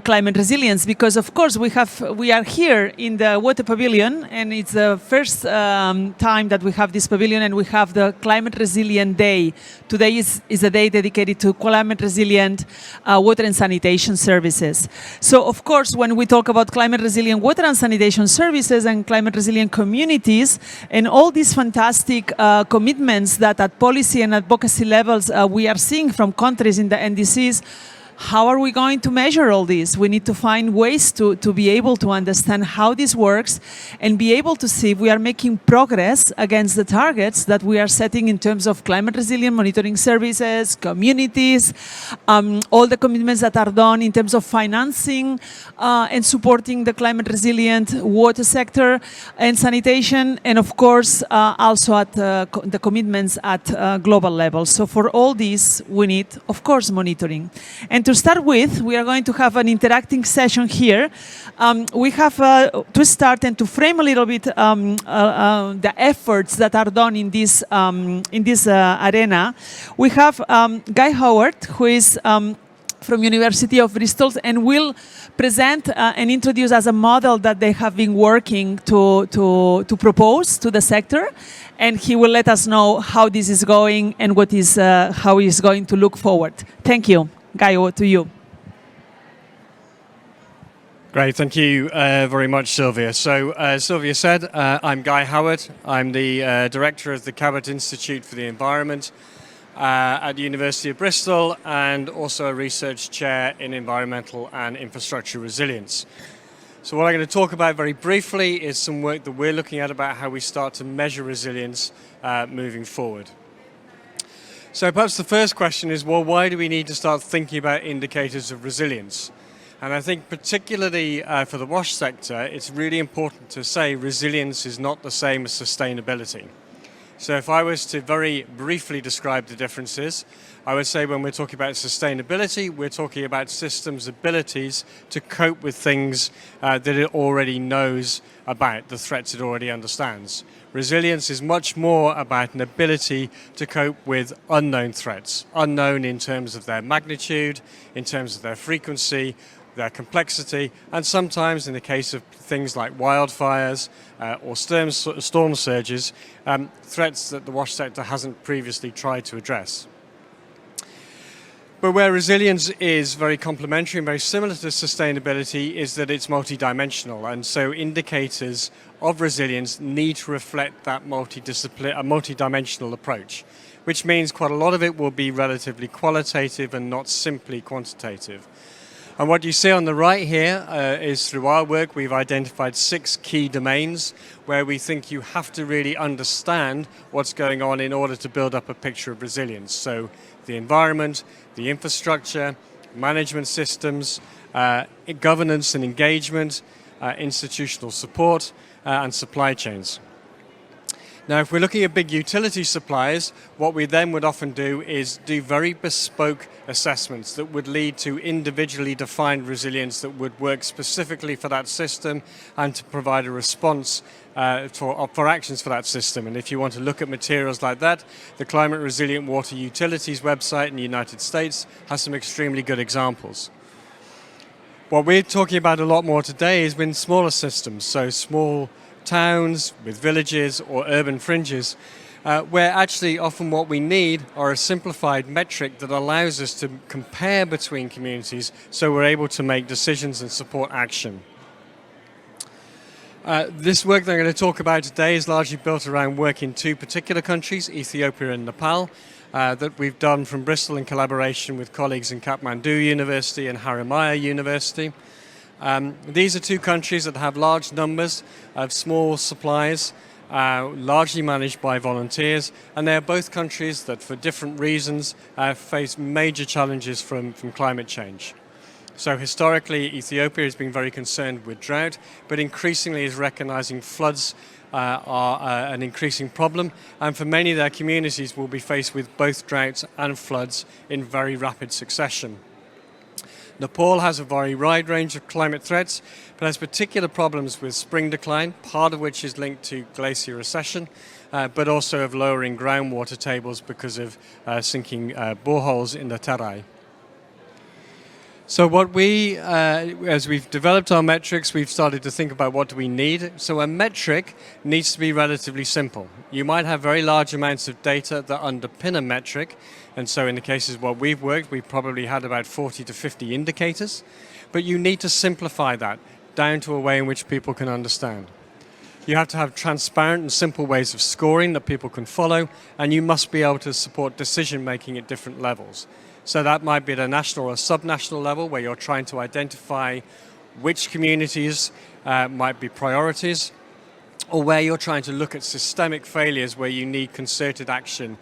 climate resilience, because of course we are here in the water pavilion, and it's the first time that we have this pavilion, and we have the Climate Resilient Day. Today is a day dedicated to climate resilient water and sanitation services. So of course, when we talk about climate resilient water and sanitation services and climate resilient communities and all these fantastic commitments that at policy and advocacy levels we are seeing from countries in the NDCs, how are we going to measure all this? We need to find ways to be able to understand how this works and be able to see if we are making progress against the targets that we are setting in terms of climate resilient monitoring services, communities, all the commitments that are done in terms of financing and supporting the climate resilient water sector and sanitation, and of course also at the commitments at global level. So for all these, we need, of course, monitoring. And to start with, we are going to have an interacting session here. We have to start and to frame a little bit the efforts that are done in this arena. We have Guy Howard, who is from University of Bristol, and will present and introduce as a model that they have been working to propose to the sector, and he will let us know how this is going and what is how he is going to look forward. Thank you. Guy, over to you. Great, thank you very much, Sylvia. So, as Sylvia said, I'm Guy Howard. I'm the director of the Cabot Institute for the Environment at the University of Bristol, and also a research chair in environmental and infrastructure resilience. So what I'm going to talk about very briefly is some work that we're looking at about how we start to measure resilience moving forward. So perhaps the first question is, well, why do we need to start thinking about indicators of resilience? And I think particularly for the wash sector, it's really important to say resilience is not the same as sustainability. So if I was to very briefly describe the differences, I would say when we're talking about sustainability, we're talking about systems' abilities to cope with things that it already knows about, the threats it already understands. Resilience is much more about an ability to cope with unknown threats, unknown in terms of their magnitude, in terms of their frequency, their complexity, and sometimes in the case of things like wildfires or storm surges, threats that the wash sector hasn't previously tried to address. But where resilience is very complementary and very similar to sustainability is that it's multidimensional, and so indicators of resilience need to reflect that multidimensional approach, which means quite a lot of it will be relatively qualitative and not simply quantitative. And what you see on the right here is through our work we've identified 6 key domains where we think you have to really understand what's going on in order to build up a picture of resilience. So the environment, the infrastructure, management systems, governance and engagement, institutional support, and supply chains. Now, if we're looking at big utility suppliers, what we then would often do is do very bespoke assessments that would lead to individually defined resilience that would work specifically for that system and to provide a response for actions for that system. And if you want to look at materials like that, the Climate Resilient Water Utilities website in the United States has some extremely good examples. What we're talking about a lot more today is in smaller systems, so small towns with villages or urban fringes, where actually often what we need are a simplified metric that allows us to compare between communities so we're able to make decisions and support action. This work that I'm going to talk about today is largely built around work in two particular countries, Ethiopia and Nepal, that we've done from Bristol in collaboration with colleagues in Kathmandu University and Haramaya University. These are two countries that have large numbers of small supplies, largely managed by volunteers, and they're both countries that for different reasons face major challenges from climate change. So historically, Ethiopia has been very concerned with drought, but increasingly is recognizing floods are an increasing problem, and for many of their communities will be faced with both droughts and floods in very rapid succession. Nepal has a very wide range of climate threats, but has particular problems with spring decline, part of which is linked to glacier recession, but also of lowering groundwater tables because of sinking boreholes in the Terai. So what as we've developed our metrics, we've started to think about what do we need. So a metric needs to be relatively simple. You might have very large amounts of data that underpin a metric. And so in the cases where we've worked, we've probably had about 40 to 50 indicators. But you need to simplify that down to a way in which people can understand. You have to have transparent and simple ways of scoring that people can follow, and you must be able to support decision making at different levels. So that might be at a national or subnational level where you're trying to identify which communities might be priorities, or where you're trying to look at systemic failures where you need concerted action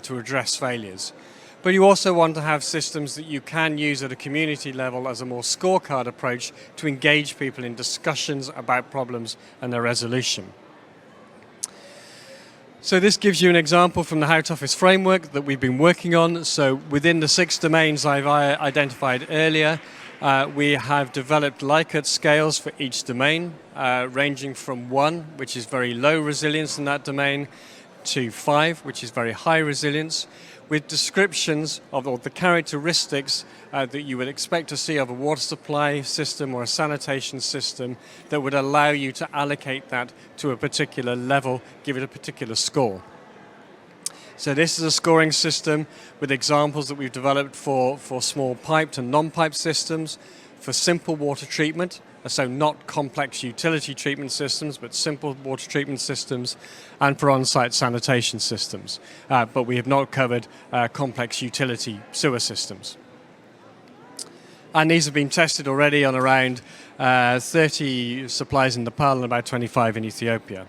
to address failures. But you also want to have systems that you can use at a community level as a more scorecard approach to engage people in discussions about problems and their resolution. So this gives you an example from the How Toughest framework that we've been working on. So within the 6 domains I've identified earlier, we have developed Likert scales for each domain, ranging from 1, which is very low resilience in that domain, to 5, which is very high resilience, with descriptions of all the characteristics that you would expect to see of a water supply system or a sanitation system that would allow you to allocate that to a particular level, give it a particular score. So this is a scoring system with examples that we've developed for small piped and non-pipe systems, for simple water treatment, so not complex utility treatment systems, but simple water treatment systems, and for on-site sanitation systems. But we have not covered complex utility sewer systems. And these have been tested already on around 30 supplies in Nepal and about 25 in Ethiopia.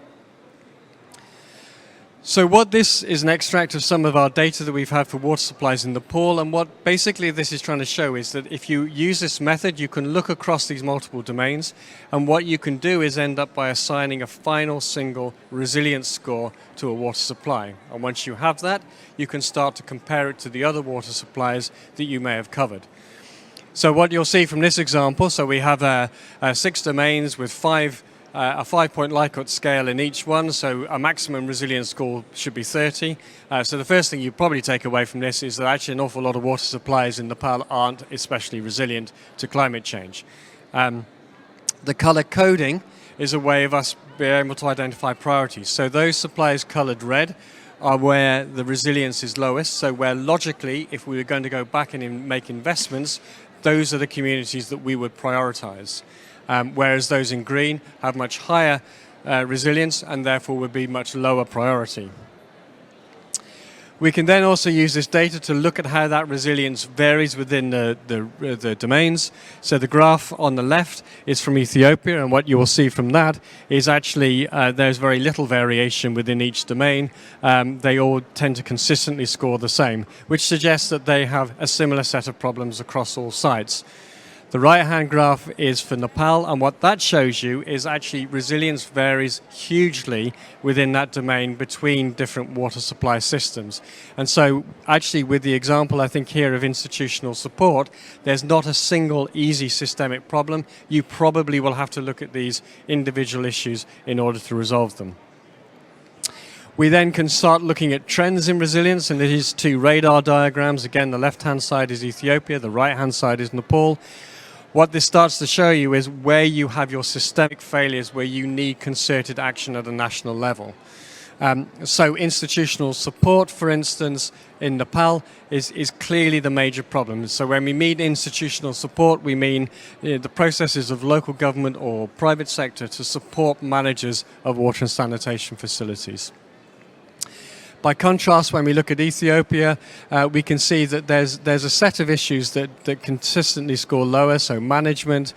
So what this is an extract of some of our data that we've had for water supplies in Nepal, and what basically this is trying to show is that if you use this method, you can look across these multiple domains, and what you can do is end up by assigning a final single resilience score to a water supply. And once you have that, you can start to compare it to the other water supplies that you may have covered. So what you'll see from this example, so we have 6 domains with a 5-point Likert scale in each one, so a maximum resilience score should be 30. So the first thing you probably take away from this is that actually an awful lot of water supplies in Nepal aren't especially resilient to climate change. The color coding is a way of us being able to identify priorities. So those supplies colored red are where the resilience is lowest, so where logically, if we were going to go back and make investments, those are the communities that we would prioritize. Whereas those in green have much higher resilience and therefore would be much lower priority. We can then also use this data to look at how that resilience varies within the domains. So the graph on the left is from Ethiopia, and what you will see from that is actually there's very little variation within each domain. They all tend to consistently score the same, which suggests that they have a similar set of problems across all sites. The right-hand graph is for Nepal, and what that shows you is actually resilience varies hugely within that domain between different water supply systems. And so actually with the example, I think here of institutional support, there's not a single easy systemic problem. You probably will have to look at these individual issues in order to resolve them. We then can start looking at trends in resilience, and these two radar diagrams. Again, the left-hand side is Ethiopia, the right-hand side is Nepal. What this starts to show you is where you have your systemic failures, where you need concerted action at a national level. So institutional support, for instance, in Nepal is clearly the major problem. So when we mean institutional support, we mean the processes of local government or private sector to support managers of water and sanitation facilities. By contrast, when we look at Ethiopia, we can see that there's a set of issues that consistently score lower, so management,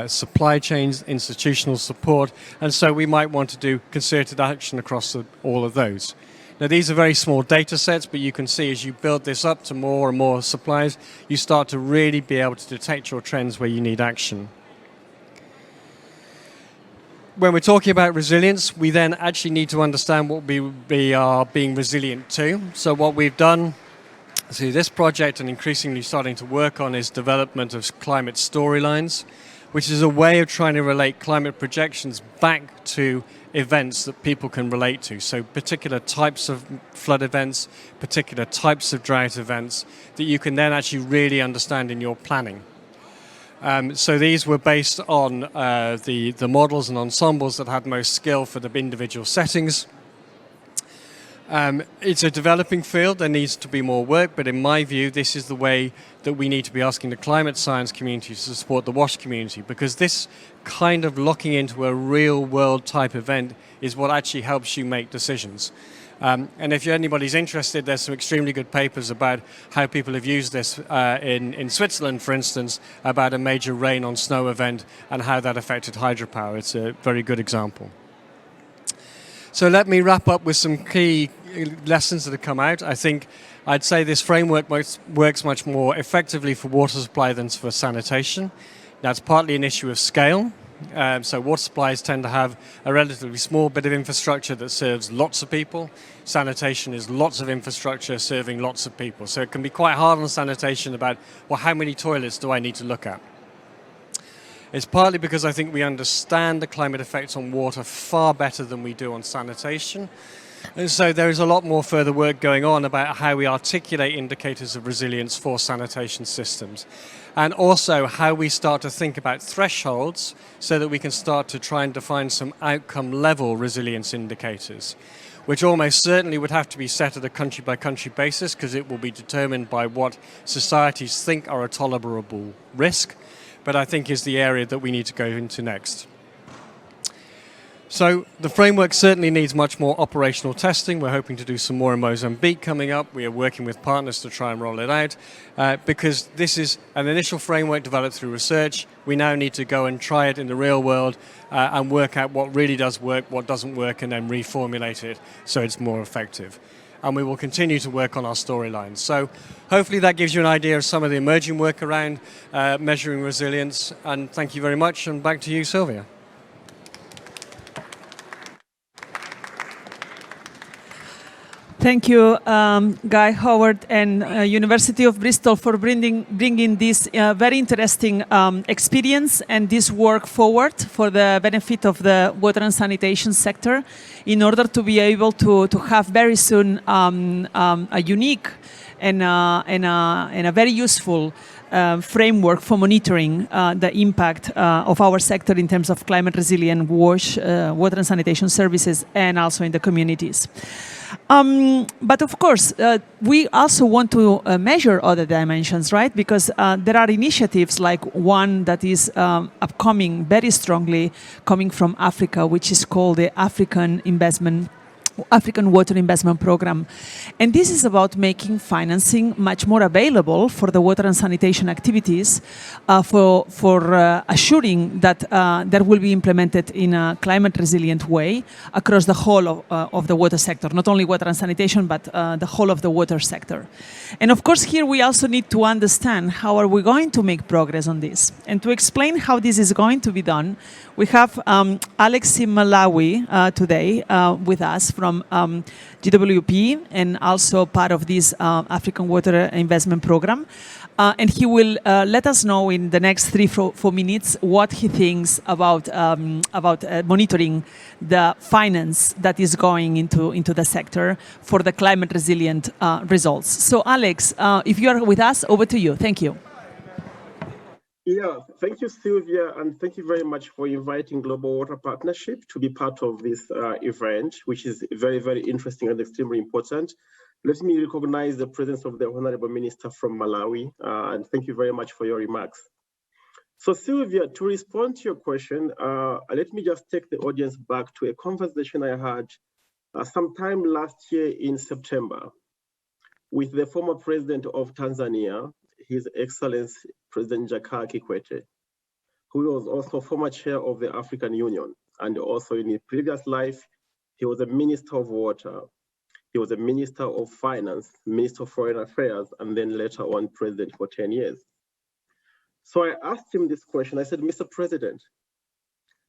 supply chains, institutional support, and so we might want to do concerted action across all of those. Now, these are very small data sets, but you can see as you build this up to more and more supplies, you start to really be able to detect your trends where you need action. When we're talking about resilience, we then actually need to understand what we are being resilient to. So what we've done through this project and increasingly starting to work on is development of climate storylines, which is a way of trying to relate climate projections back to events that people can relate to. So particular types of flood events, particular types of drought events that you can then actually really understand in your planning. So these were based on the models and ensembles that had most skill for the individual settings. It's a developing field, there needs to be more work, but in my view, this is the way that we need to be asking the climate science community to support the WASH community, because this kind of locking into a real world type event is what actually helps you make decisions. And if anybody's interested, there's some extremely good papers about how people have used this in Switzerland, for instance, about a major rain on snow event and how that affected hydropower. It's a very good example. So let me wrap up with some key lessons that have come out. I think I'd say this framework works much more effectively for water supply than for sanitation. That's partly an issue of scale. So water supplies tend to have a relatively small bit of infrastructure that serves lots of people. Sanitation is lots of infrastructure serving lots of people. So it can be quite hard on sanitation about, well, how many toilets do I need to look at? It's partly because I think we understand the climate effects on water far better than we do on sanitation. And so there is a lot more further work going on about how we articulate indicators of resilience for sanitation systems. And also how we start to think about thresholds so that we can start to try and define some outcome level resilience indicators, which almost certainly would have to be set at a country by country basis because it will be determined by what societies think are a tolerable risk, but I think is the area that we need to go into next. So the framework certainly needs much more operational testing. We're hoping to do some more in Mozambique coming up. We are working with partners to try and roll it out because this is an initial framework developed through research. We now need to go and try it in the real world and work out what really does work, what doesn't work, and then reformulate it so it's more effective. And we will continue to work on our storylines. So hopefully that gives you an idea of some of the emerging work around measuring resilience. And thank you very much. And back to you, Sylvia. Thank you, Guy Howard and University of Bristol for bringing this very interesting experience and this work forward for the benefit of the water and sanitation sector in order to be able to have very soon a unique and a very useful framework for monitoring the impact of our sector in terms of climate resilient water and sanitation services and also in the communities. But of course, we also want to measure other dimensions, right? Because there are initiatives like one that is upcoming very strongly coming from Africa, which is called the African Investment African Water Investment Program. And this is about making financing much more available for the water and sanitation activities, for assuring that that will be implemented in a climate resilient way across the whole of the water sector, not only water and sanitation, but the whole of the water sector. And of course, here we also need to understand how are we going to make progress on this. And to explain how this is going to be done, we have Alex Malawi today with us from GWP and also part of this African Water Investment Program. And he will let us know in the next 3-4 minutes what he thinks about monitoring the finance that is going into the sector for the climate resilient results. So Alex, if you are with us, over to you. Thank you. Yeah, thank you, Sylvia, and thank you very much for inviting Global Water Partnership to be part of this event, which is very, very interesting and extremely important. Let me recognize the presence of the Honorable Minister from Malawi, and thank you very much for your remarks. So Sylvia, to respond to your question, let me just take the audience back to a conversation I had sometime last year in September with the former president of Tanzania, His Excellency President Jakaya Kikwete, who was also former chair of the African Union. And also in his previous life, he was a Minister of Water. He was a Minister of Finance, Minister of Foreign Affairs, and then later on President for 10 years. So I asked him this question. I said, Mr. President,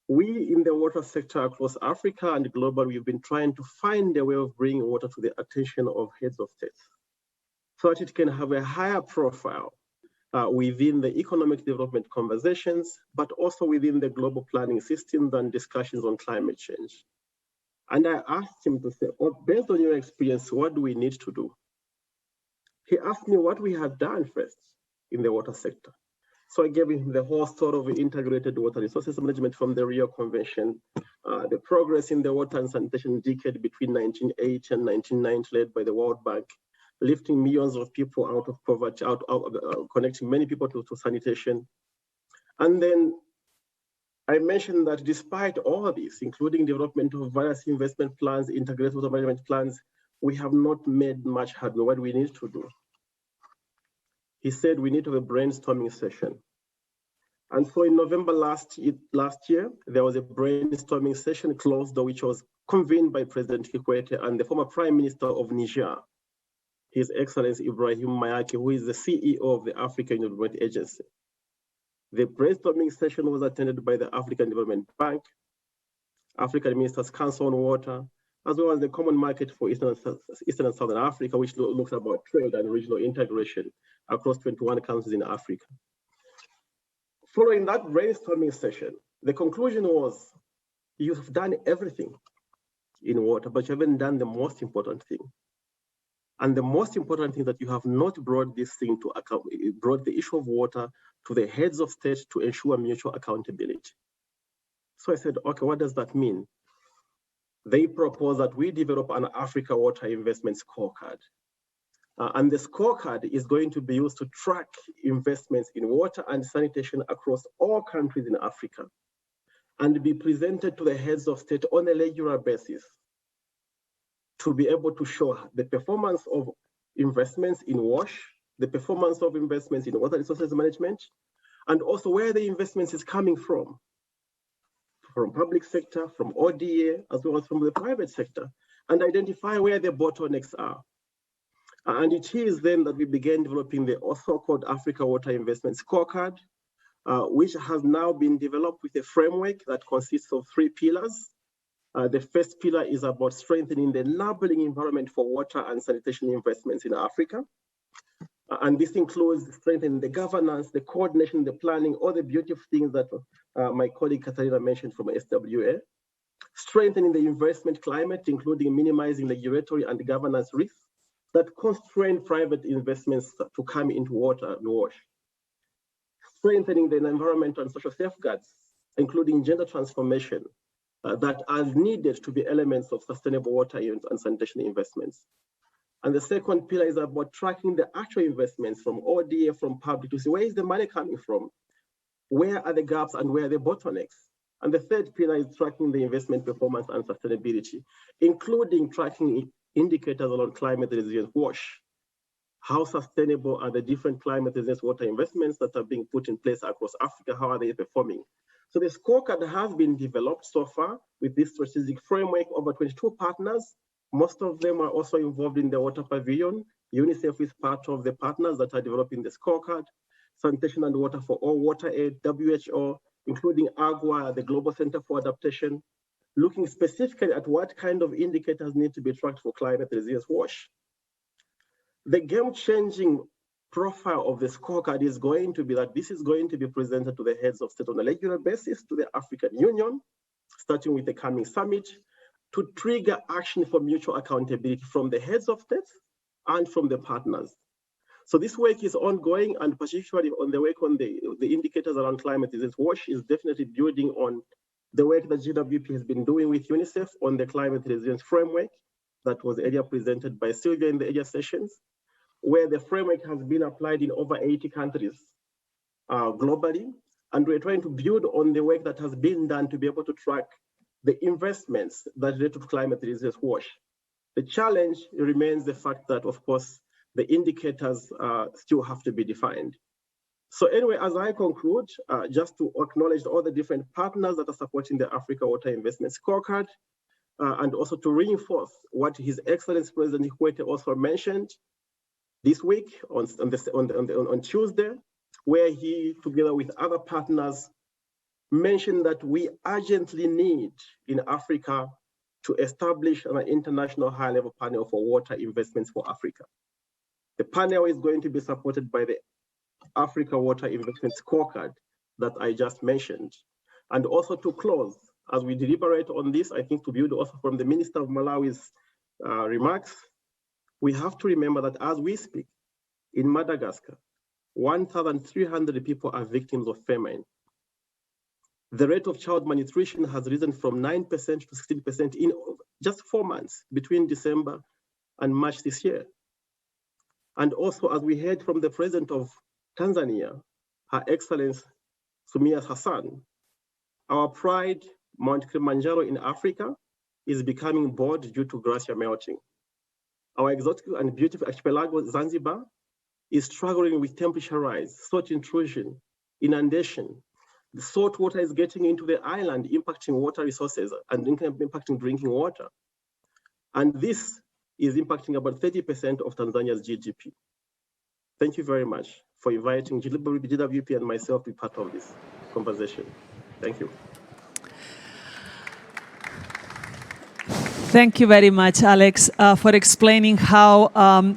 we in the water sector across Africa and globally, we've been trying to find a way of bringing water to the attention of heads of states so that it can have a higher profile within the economic development conversations, but also within the global planning systems and discussions on climate change. And I asked him to say, based on your experience, what do we need to do? He asked me what we have done first in the water sector. So I gave him the whole story of integrated water resources management from the Rio Convention, the progress in the water and sanitation decade between 1980 and 1990 led by the World Bank, lifting millions of people out of poverty, connecting many people to sanitation. And then I mentioned that despite all of this, including development of various investment plans, integrated water management plans, we have not made much headway. What we need to do? He said we need to have a brainstorming session. And so in November last year, there was a brainstorming session closed, which was convened by President Kikwete and the former Prime Minister of Niger, His Excellency Ibrahim Mayaki, who is the CEO of the African Development Agency. The brainstorming session was attended by the African Development Bank, African Ministers' Council on Water, as well as the Common Market for Eastern and Southern Africa, which looks about trade and regional integration across 21 countries in Africa. Following that brainstorming session, the conclusion was, you have done everything in water, but you haven't done the most important thing. And the most important thing that you have not brought this thing to account, brought the issue of water to the heads of state to ensure mutual accountability. So I said, okay, what does that mean? They proposed that we develop an Africa Water Investment Scorecard. And the scorecard is going to be used to track investments in water and sanitation across all countries in Africa and be presented to the heads of state on a regular basis to be able to show the performance of investments in WASH, the performance of investments in water resources management, and also where the investments is coming from public sector, from ODA, as well as from the private sector, and identify where the bottlenecks are. And it is then that we began developing the so-called Africa Water Investment Scorecard, which has now been developed with a framework that consists of 3 pillars. The first pillar is about strengthening the enabling environment for water and sanitation investments in Africa. And this includes strengthening the governance, the coordination, the planning, all the beautiful things that my colleague Catarina mentioned from SWA. Strengthening the investment climate, including minimizing regulatory and governance risks that constrain private investments to come into water and WASH. Strengthening the environmental and social safeguards, including gender transformation, that are needed to be elements of sustainable water and sanitation investments. And the second pillar is about tracking the actual investments from ODA, from public, to see where is the money coming from? Where are the gaps and where are the bottlenecks? And the third pillar is tracking the investment performance and sustainability, including tracking indicators around climate resilience WASH. How sustainable are the different climate resilience water investments that are being put in place across Africa? How are they performing? So the scorecard has been developed so far with this strategic framework over 22 partners. Most of them are also involved in the water pavilion. UNICEF is part of the partners that are developing the scorecard. Sanitation and Water for All, WaterAid, WHO, including AGWA, the Global Center for Adaptation, looking specifically at what kind of indicators need to be tracked for climate resilience WASH. The game-changing profile of the scorecard is going to be that this is going to be presented to the heads of state on a regular basis, to the African Union, starting with the coming summit, to trigger action for mutual accountability from the heads of states and from the partners. So this work is ongoing, and particularly on the work on the indicators around climate resilience WASH is definitely building on the work that GWP has been doing with UNICEF on the climate resilience framework that was earlier presented by Sylvia in the earlier sessions, where the framework has been applied in over 80 countries globally. And we're trying to build on the work that has been done to be able to track the investments that relate to climate resilience WASH. The challenge remains the fact that, of course, the indicators still have to be defined. So anyway, as I conclude, just to acknowledge all the different partners that are supporting the Africa Water Investment Scorecard, and also to reinforce what His Excellency President Hikwete also mentioned this week on Tuesday, where he, together with other partners, mentioned that we urgently need in Africa to establish an international high-level panel for water investments for Africa. The panel is going to be supported by the Africa Water Investment Scorecard that I just mentioned. And also to close, as we deliberate on this, I think to build also from the Minister of Malawi's remarks, we have to remember that as we speak, in Madagascar, 1,300 people are victims of famine. The rate of child malnutrition has risen from 9% to 16% in just 4 months between December and March this year. And also, as we heard from the President of Tanzania, Her Excellency Samia Hassan, our pride, Mount Kilimanjaro in Africa, is becoming bald due to glacier melting. Our exotic and beautiful archipelago, Zanzibar, is struggling with temperature rise, salt intrusion, inundation. The salt water is getting into the island, impacting water resources and impacting drinking water. And this is impacting about 30% of Tanzania's GDP. Thank you very much for inviting GWP and myself to be part of this conversation. Thank you. Thank you very much, Alex, for explaining how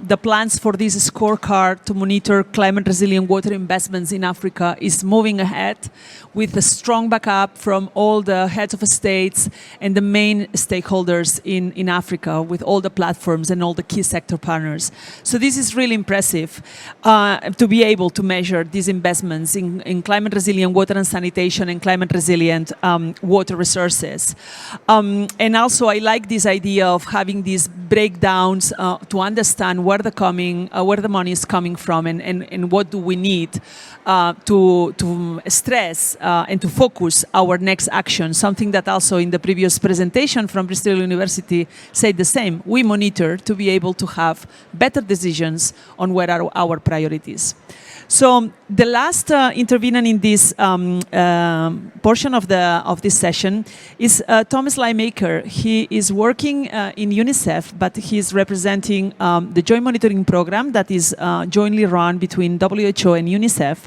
the plans for this scorecard to monitor climate-resilient water investments in Africa is moving ahead with a strong backup from all the heads of states and the main stakeholders in Africa, with all the platforms and all the key sector partners. So this is really impressive to be able to measure these investments in climate-resilient water and sanitation and climate-resilient water resources. And also, I like this idea of having these breakdowns to understand where the money is coming from and what do we need to stress and to focus our next action. Something that also in the previous presentation from Bristol University said the same. We monitor to be able to have better decisions on where are our priorities. So the last intervener in this portion of this session is Thomas Lymaker. He is working in UNICEF, but he's representing the joint monitoring program that is jointly run between WHO and UNICEF.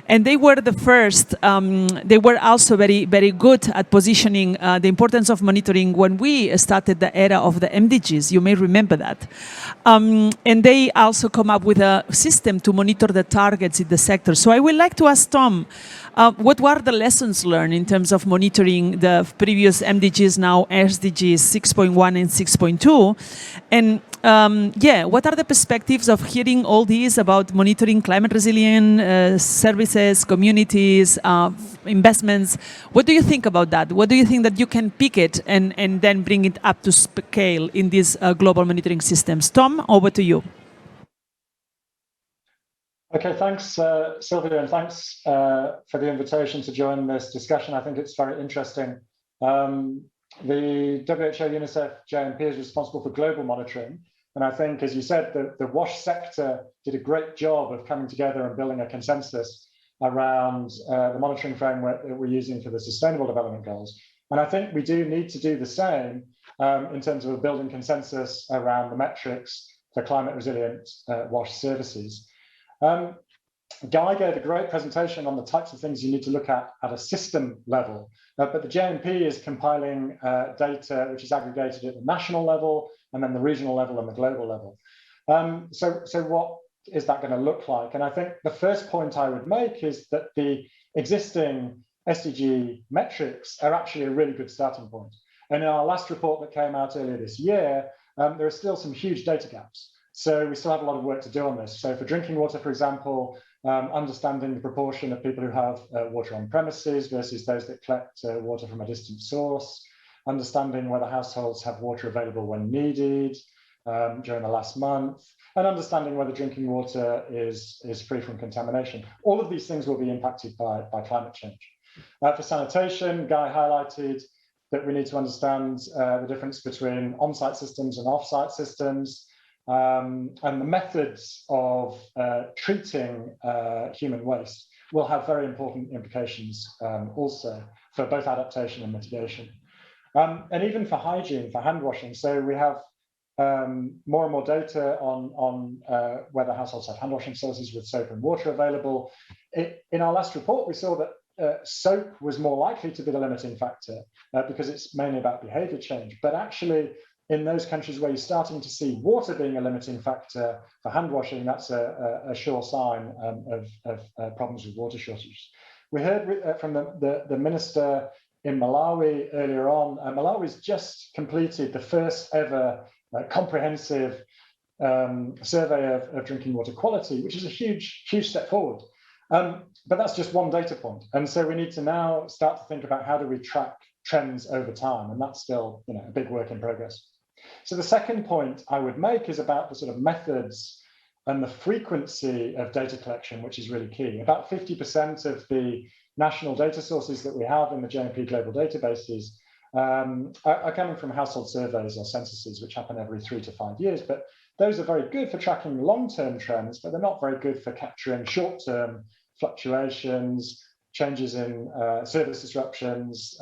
And they were the first, they were also very, very good at positioning the importance of monitoring when we started the era of the MDGs. You may remember that. And they also come up with a system to monitor the targets in the sector. So I would like to ask Tom, what were the lessons learned in terms of monitoring the previous MDGs, now SDGs 6.1 and 6.2? And what are the perspectives of hearing all these about monitoring climate resilient services, communities, investments? What do you think about that? What do you think that you can pick it and then bring it up to scale in these global monitoring systems? Tom, over to you. Okay, thanks, Sylvia, and thanks for the invitation to join this discussion. I think it's very interesting. The WHO, UNICEF, JMP is responsible for global monitoring. And I think, as you said, the WASH sector did a great job of coming together and building a consensus around the monitoring framework that we're using for the Sustainable Development Goals. And I think we do need to do the same in terms of building consensus around the metrics for climate resilient WASH services. Guy gave a great presentation on the types of things you need to look at a system level, but the JMP is compiling data which is aggregated at the national level and then the regional level and the global level. So what is that going to look like? And I think the first point I would make is that the existing SDG metrics are actually a really good starting point. And in our last report that came out earlier this year, there are still some huge data gaps. So we still have a lot of work to do on this. So for drinking water, for example, understanding the proportion of people who have water on premises versus those that collect water from a distant source, understanding whether households have water available when needed during the last month, and understanding whether drinking water is free from contamination. All of these things will be impacted by climate change. For sanitation, Guy highlighted that we need to understand the difference between on-site systems and off-site systems. And the methods of treating human waste will have very important implications also for both adaptation and mitigation. And even for hygiene, for hand washing. So we have more and more data on whether households have hand washing facilities with soap and water available. In our last report, we saw that soap was more likely to be the limiting factor because it's mainly about behavior change. But actually, in those countries where you're starting to see water being a limiting factor for hand washing, that's a sure sign of problems with water shortages. We heard from the minister in Malawi earlier on. Malawi's just completed the first ever comprehensive survey of drinking water quality, which is a huge step forward. But that's just one data point. And so we need to now start to think about how do we track trends over time. And that's still a big work in progress. So the second point I would make is about the sort of methods and the frequency of data collection, which is really key. About 50% of the national data sources that we have in the JMP global databases are coming from household surveys or censuses, which happen every 3 to 5 years. But those are very good for tracking long-term trends, but they're not very good for capturing short-term fluctuations, changes in service disruptions,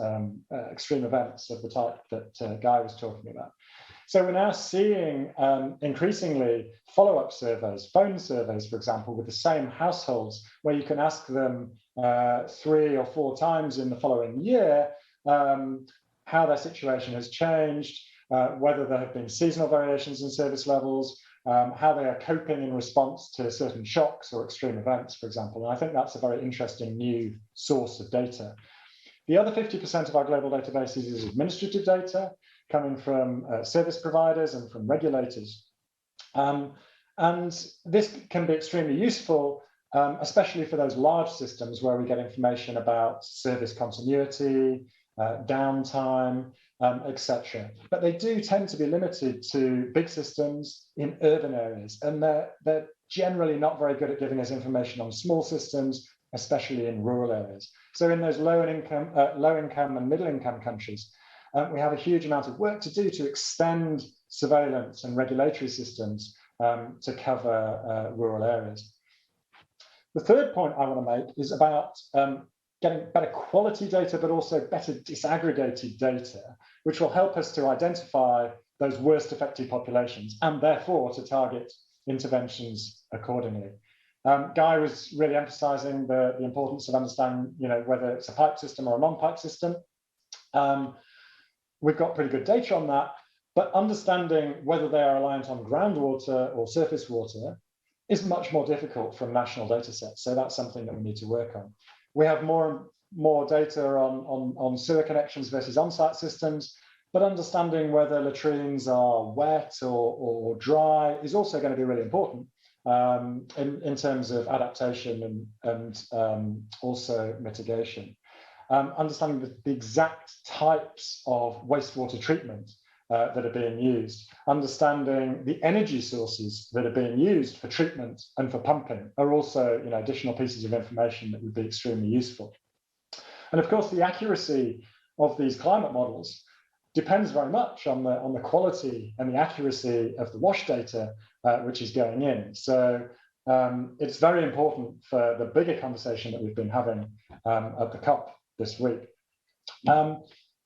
extreme events of the type that Guy was talking about. So we're now seeing increasingly follow-up surveys, phone surveys, for example, with the same households, where you can ask them 3 or 4 times in the following year how their situation has changed, whether there have been seasonal variations in service levels, how they are coping in response to certain shocks or extreme events, for example. And I think that's a very interesting new source of data. The other 50% of our global databases is administrative data coming from service providers and from regulators. And this can be extremely useful, especially for those large systems where we get information about service continuity, downtime, etc. But they do tend to be limited to big systems in urban areas, and they're generally not very good at giving us information on small systems, especially in rural areas. So in those low income and middle income countries, we have a huge amount of work to do to extend surveillance and regulatory systems to cover rural areas. The third point I want to make is about getting better quality data, but also better disaggregated data, which will help us to identify those worst affected populations and therefore to target interventions accordingly. Guy was really emphasizing the importance of understanding, whether it's a pipe system or a non-pipe system. We've got pretty good data on that, but understanding whether they are reliant on groundwater or surface water is much more difficult from national data sets. So that's something that we need to work on. We have more data on sewer connections versus on-site systems, but understanding whether latrines are wet or dry is also going to be really important in terms of adaptation and also mitigation. Understanding the exact types of wastewater treatment that are being used, understanding the energy sources that are being used for treatment and for pumping are also, additional pieces of information that would be extremely useful. And of course, the accuracy of these climate models depends very much on the quality and the accuracy of the WASH data which is going in. So it's very important for the bigger conversation that we've been having at the COP this week.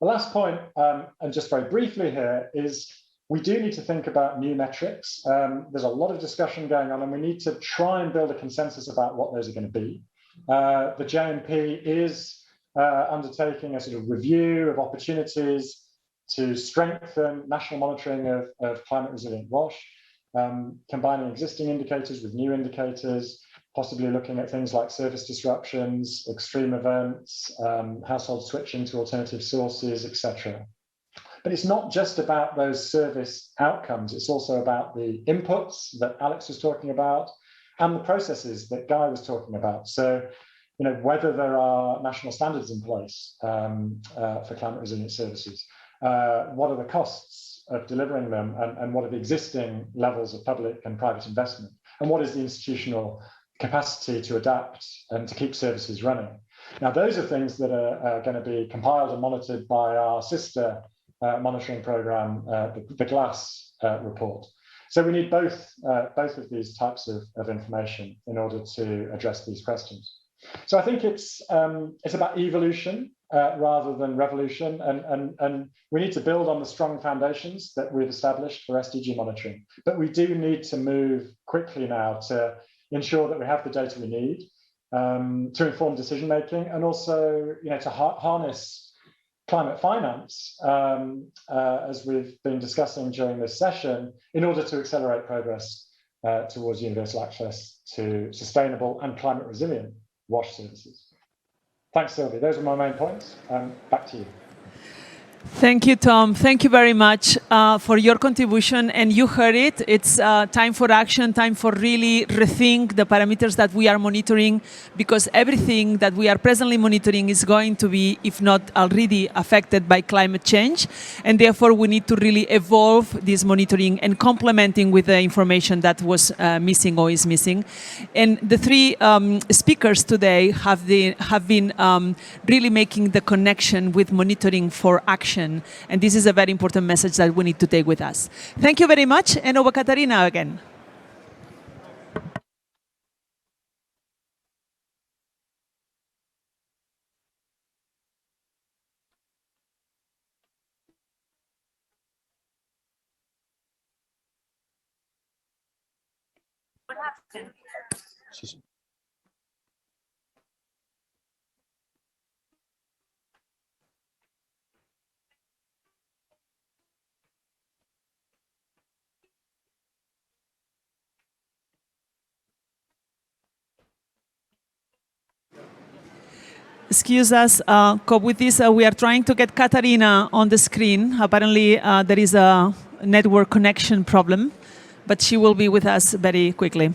The last point, and just very briefly here, is we do need to think about new metrics. There's a lot of discussion going on, and we need to try and build a consensus about what those are going to be. The JMP is undertaking a sort of review of opportunities to strengthen national monitoring of climate resilient WASH, combining existing indicators with new indicators, possibly looking at things like service disruptions, extreme events, household switching to alternative sources, etc. But it's not just about those service outcomes, it's also about the inputs that Alex was talking about and the processes that Guy was talking about. So, whether there are national standards in place for climate resilient services, what are the costs of delivering them, and what are the existing levels of public and private investment, and what is the institutional capacity to adapt and to keep services running. Now, those are things that are going to be compiled and monitored by our sister monitoring program, the GLASS report. So we need both of these types of information in order to address these questions. So I think it's about evolution rather than revolution, and we need to build on the strong foundations that we've established for SDG monitoring. But we do need to move quickly now to ensure that we have the data we need to inform decision making, and also to harness climate finance, as we've been discussing during this session, in order to accelerate progress towards universal access to sustainable and climate resilient WASH services. Thanks, Sylvia. Those are my main points. Back to you. Thank you, Tom. Thank you very much for your contribution. And you heard it. It's time for action, time for really rethink the parameters that we are monitoring, because everything that we are presently monitoring is going to be, if not already, affected by climate change. And therefore, we need to really evolve this monitoring and complementing with the information that was missing or is missing. And the three speakers today have been really making the connection with monitoring for action. And this is a very important message that we need to take with us. Thank you very much, and over Catarina again. What happened? Excuse us, with this, we are trying to get Catarina on the screen. Apparently, there is a network connection problem, but she will be with us very quickly.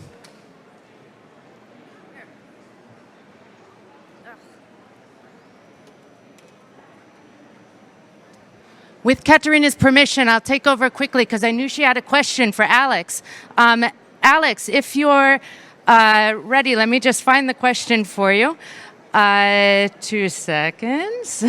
With Catarina's permission, I'll take over quickly because I knew she had a question for Alex. Alex, if you're ready, let me just find the question for you. 2 seconds.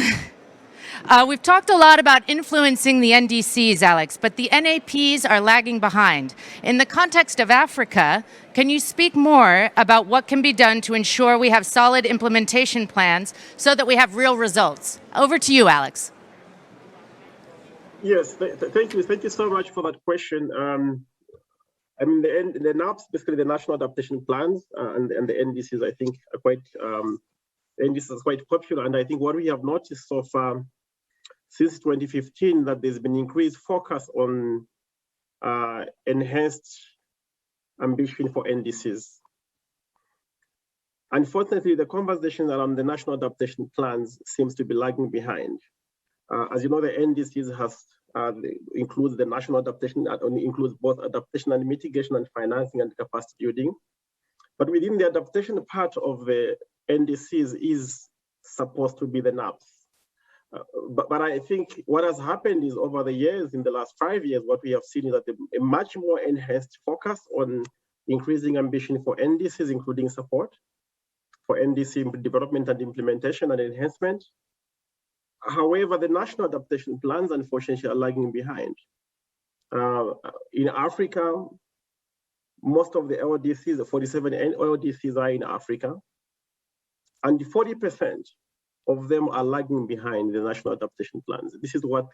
We've talked a lot about influencing the NDCs, Alex, but the NAPs are lagging behind. In the context of Africa, can you speak more about what can be done to ensure we have solid implementation plans so that we have real results? Over to you, Alex. Yes, thank you. Thank you so much for that question. I mean, the NAPs, basically the National Adaptation Plans, and the NDCs, I think, are quite NDCs are quite popular. And I think what we have noticed so far since 2015 that there's been increased focus on enhanced ambition for NDCs. Unfortunately, the conversation around the National Adaptation Plans seems to be lagging behind. As you know, the NDCs includes the national adaptation, includes both adaptation and mitigation and financing and capacity building. But within the adaptation part of the NDCs is supposed to be the NAPs. But I think what has happened is over the years, in the last 5 years, what we have seen is that a much more enhanced focus on increasing ambition for NDCs, including support for NDC development and implementation and enhancement. However, the national adaptation plans, unfortunately, are lagging behind. In Africa, most of the LDCs, the 47 LDCs are in Africa, and 40% of them are lagging behind the national adaptation plans. This is what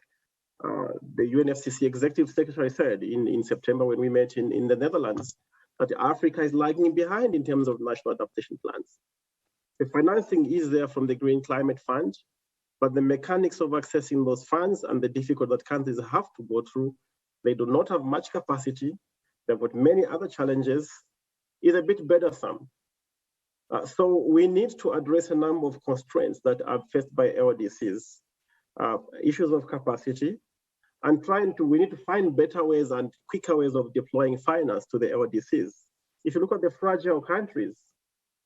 the UNFCCC Executive Secretary said in September when we met in the Netherlands, that Africa is lagging behind in terms of national adaptation plans. The financing is there from the Green Climate Fund, but the mechanics of accessing those funds and the difficulty that countries have to go through, they do not have much capacity. They've got many other challenges, is a bit burdensome. So we need to address a number of constraints that are faced by LDCs, issues of capacity, and we need to find better ways and quicker ways of deploying finance to the LDCs. If you look at the fragile countries,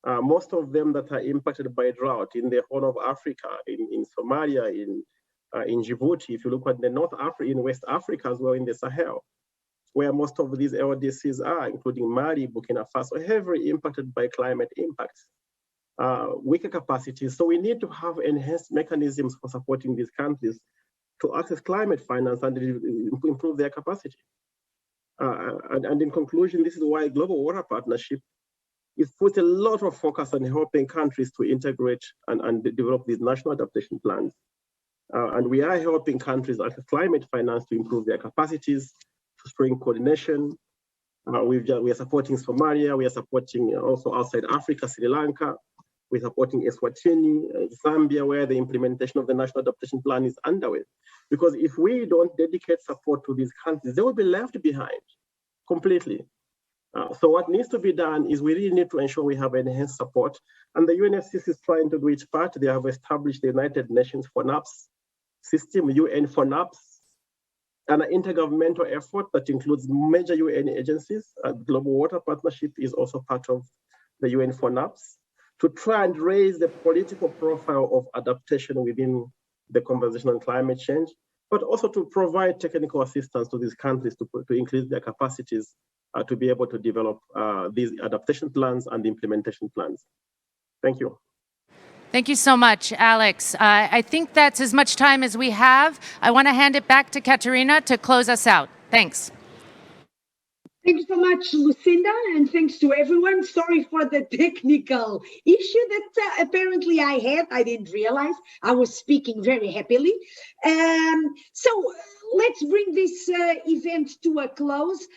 most of them that are impacted by drought in the Horn of Africa, in Somalia, in Djibouti, if you look at the in West Africa as well, in the Sahel, where most of these LDCs are, including Mali, Burkina Faso, heavily impacted by climate impacts, weaker capacities. So we need to have enhanced mechanisms for supporting these countries to access climate finance and improve their capacity. And in conclusion, this is why Global Water Partnership is put a lot of focus on helping countries to integrate and develop these national adaptation plans. And we are helping countries access climate finance to improve their capacities, to strengthen coordination. We are supporting Somalia, we are supporting also outside Africa, Sri Lanka, we're supporting Eswatini, Zambia, where the implementation of the National Adaptation Plan is underway. Because if we don't dedicate support to these countries, they will be left behind completely. So what needs to be done is we really need to ensure we have enhanced support. And the UNFCCC is trying to do its part. They have established the United Nations FONAPS system, UN FONAPS, an intergovernmental effort that includes major UN agencies. Global Water Partnership is also part of the UN FONAPS, to try and raise the political profile of adaptation within the conversation on climate change, but also to provide technical assistance to these countries to increase their capacities to be able to develop these adaptation plans and implementation plans. Thank you. Thank you so much, Alex. I think that's as much time as we have. I want to hand it back to Catarina to close us out. Thanks. Thank you so much, Lucinda, and thanks to everyone. Sorry for the technical issue that apparently I had. I didn't realize. I was speaking very happily. So let's bring this event to a close.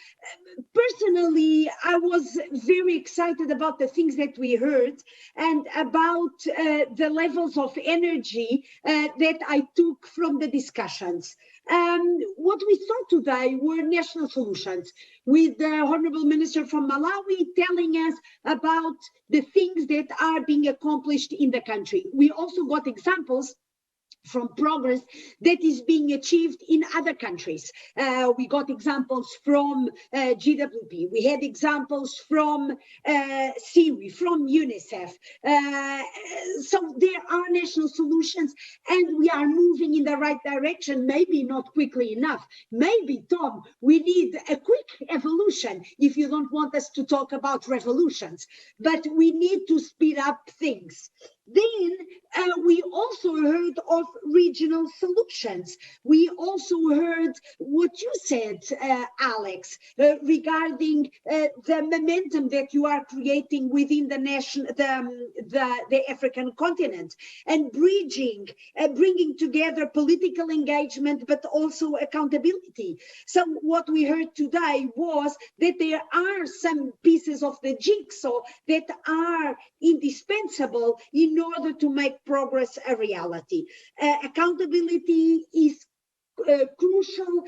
Personally, I was very excited about the things that we heard and about the levels of energy that I took from the discussions. What we saw today were national solutions, with the Honorable Minister from Malawi telling us about the things that are being accomplished in the country. We also got examples from progress that is being achieved in other countries. We got examples from GWP. We had examples from CIWI, from UNICEF. So there are national solutions and we are moving in the right direction, maybe not quickly enough. Maybe, Tom, we need a quick evolution if you don't want us to talk about revolutions, but we need to speed up things. Then we also heard of regional solutions. We also heard what you said, Alex, regarding the momentum that you are creating within the African continent, and bridging, bringing together political engagement, but also accountability. So what we heard today was that there are some pieces of the jigsaw that are indispensable in order to make progress a reality. Accountability is crucial,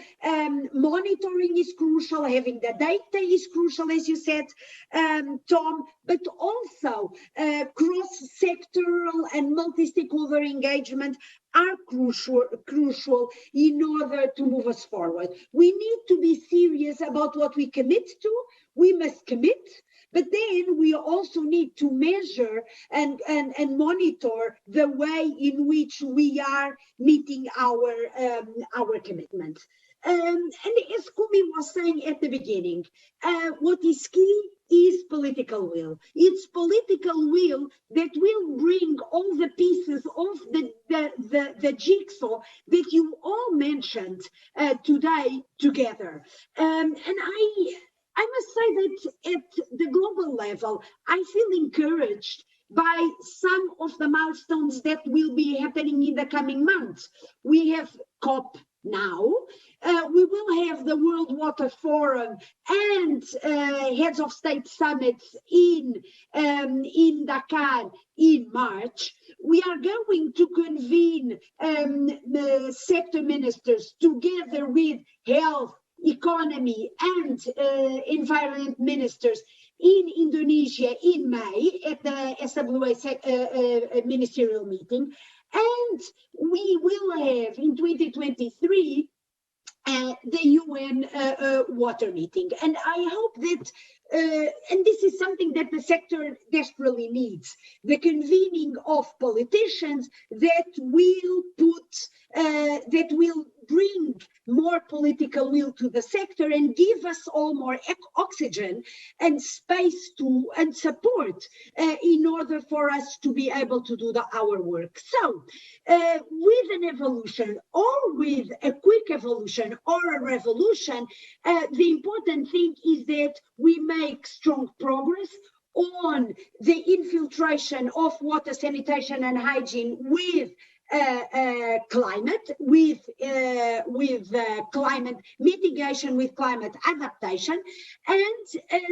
monitoring is crucial, having the data is crucial, as you said, Tom, but also cross-sectoral and multi-stakeholder engagement are crucial in order to move us forward. We need to be serious about what we commit to. We must commit, but then we also need to measure and monitor the way in which we are meeting our commitments. And as Kumi was saying at the beginning, what is key is political will. It's political will that will bring all the pieces of the jigsaw that you all mentioned today together. And I must say that at the global level, I feel encouraged by some of the milestones that will be happening in the coming months. We have COP now. We will have the World Water Forum and heads of state summits in Dakar in March. We are going to convene the sector ministers together with health, economy, and environment ministers in Indonesia in May at the SWA ministerial meeting. And we will have in 2023 the UN water meeting. And I hope that, and this is something that the sector desperately needs, the convening of politicians that will that will bring more political will to the sector and give us all more oxygen and space to and support in order for us to be able to do our work. So with an evolution or with a quick evolution or a revolution, the important thing is that we make strong progress on the infiltration of water, sanitation and hygiene with climate, with climate mitigation, with climate adaptation, and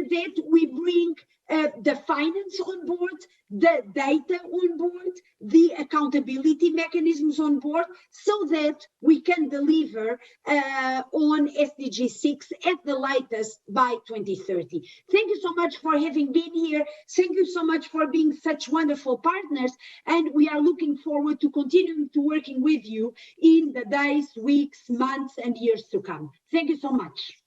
that we bring the finance on board, the data on board, the accountability mechanisms on board, so that we can deliver on SDG 6 at the latest by 2030. Thank you so much for having been here. Thank you so much for being such wonderful partners. And we are looking forward to continuing to working with you in the days, weeks, months, and years to come. Thank you so much.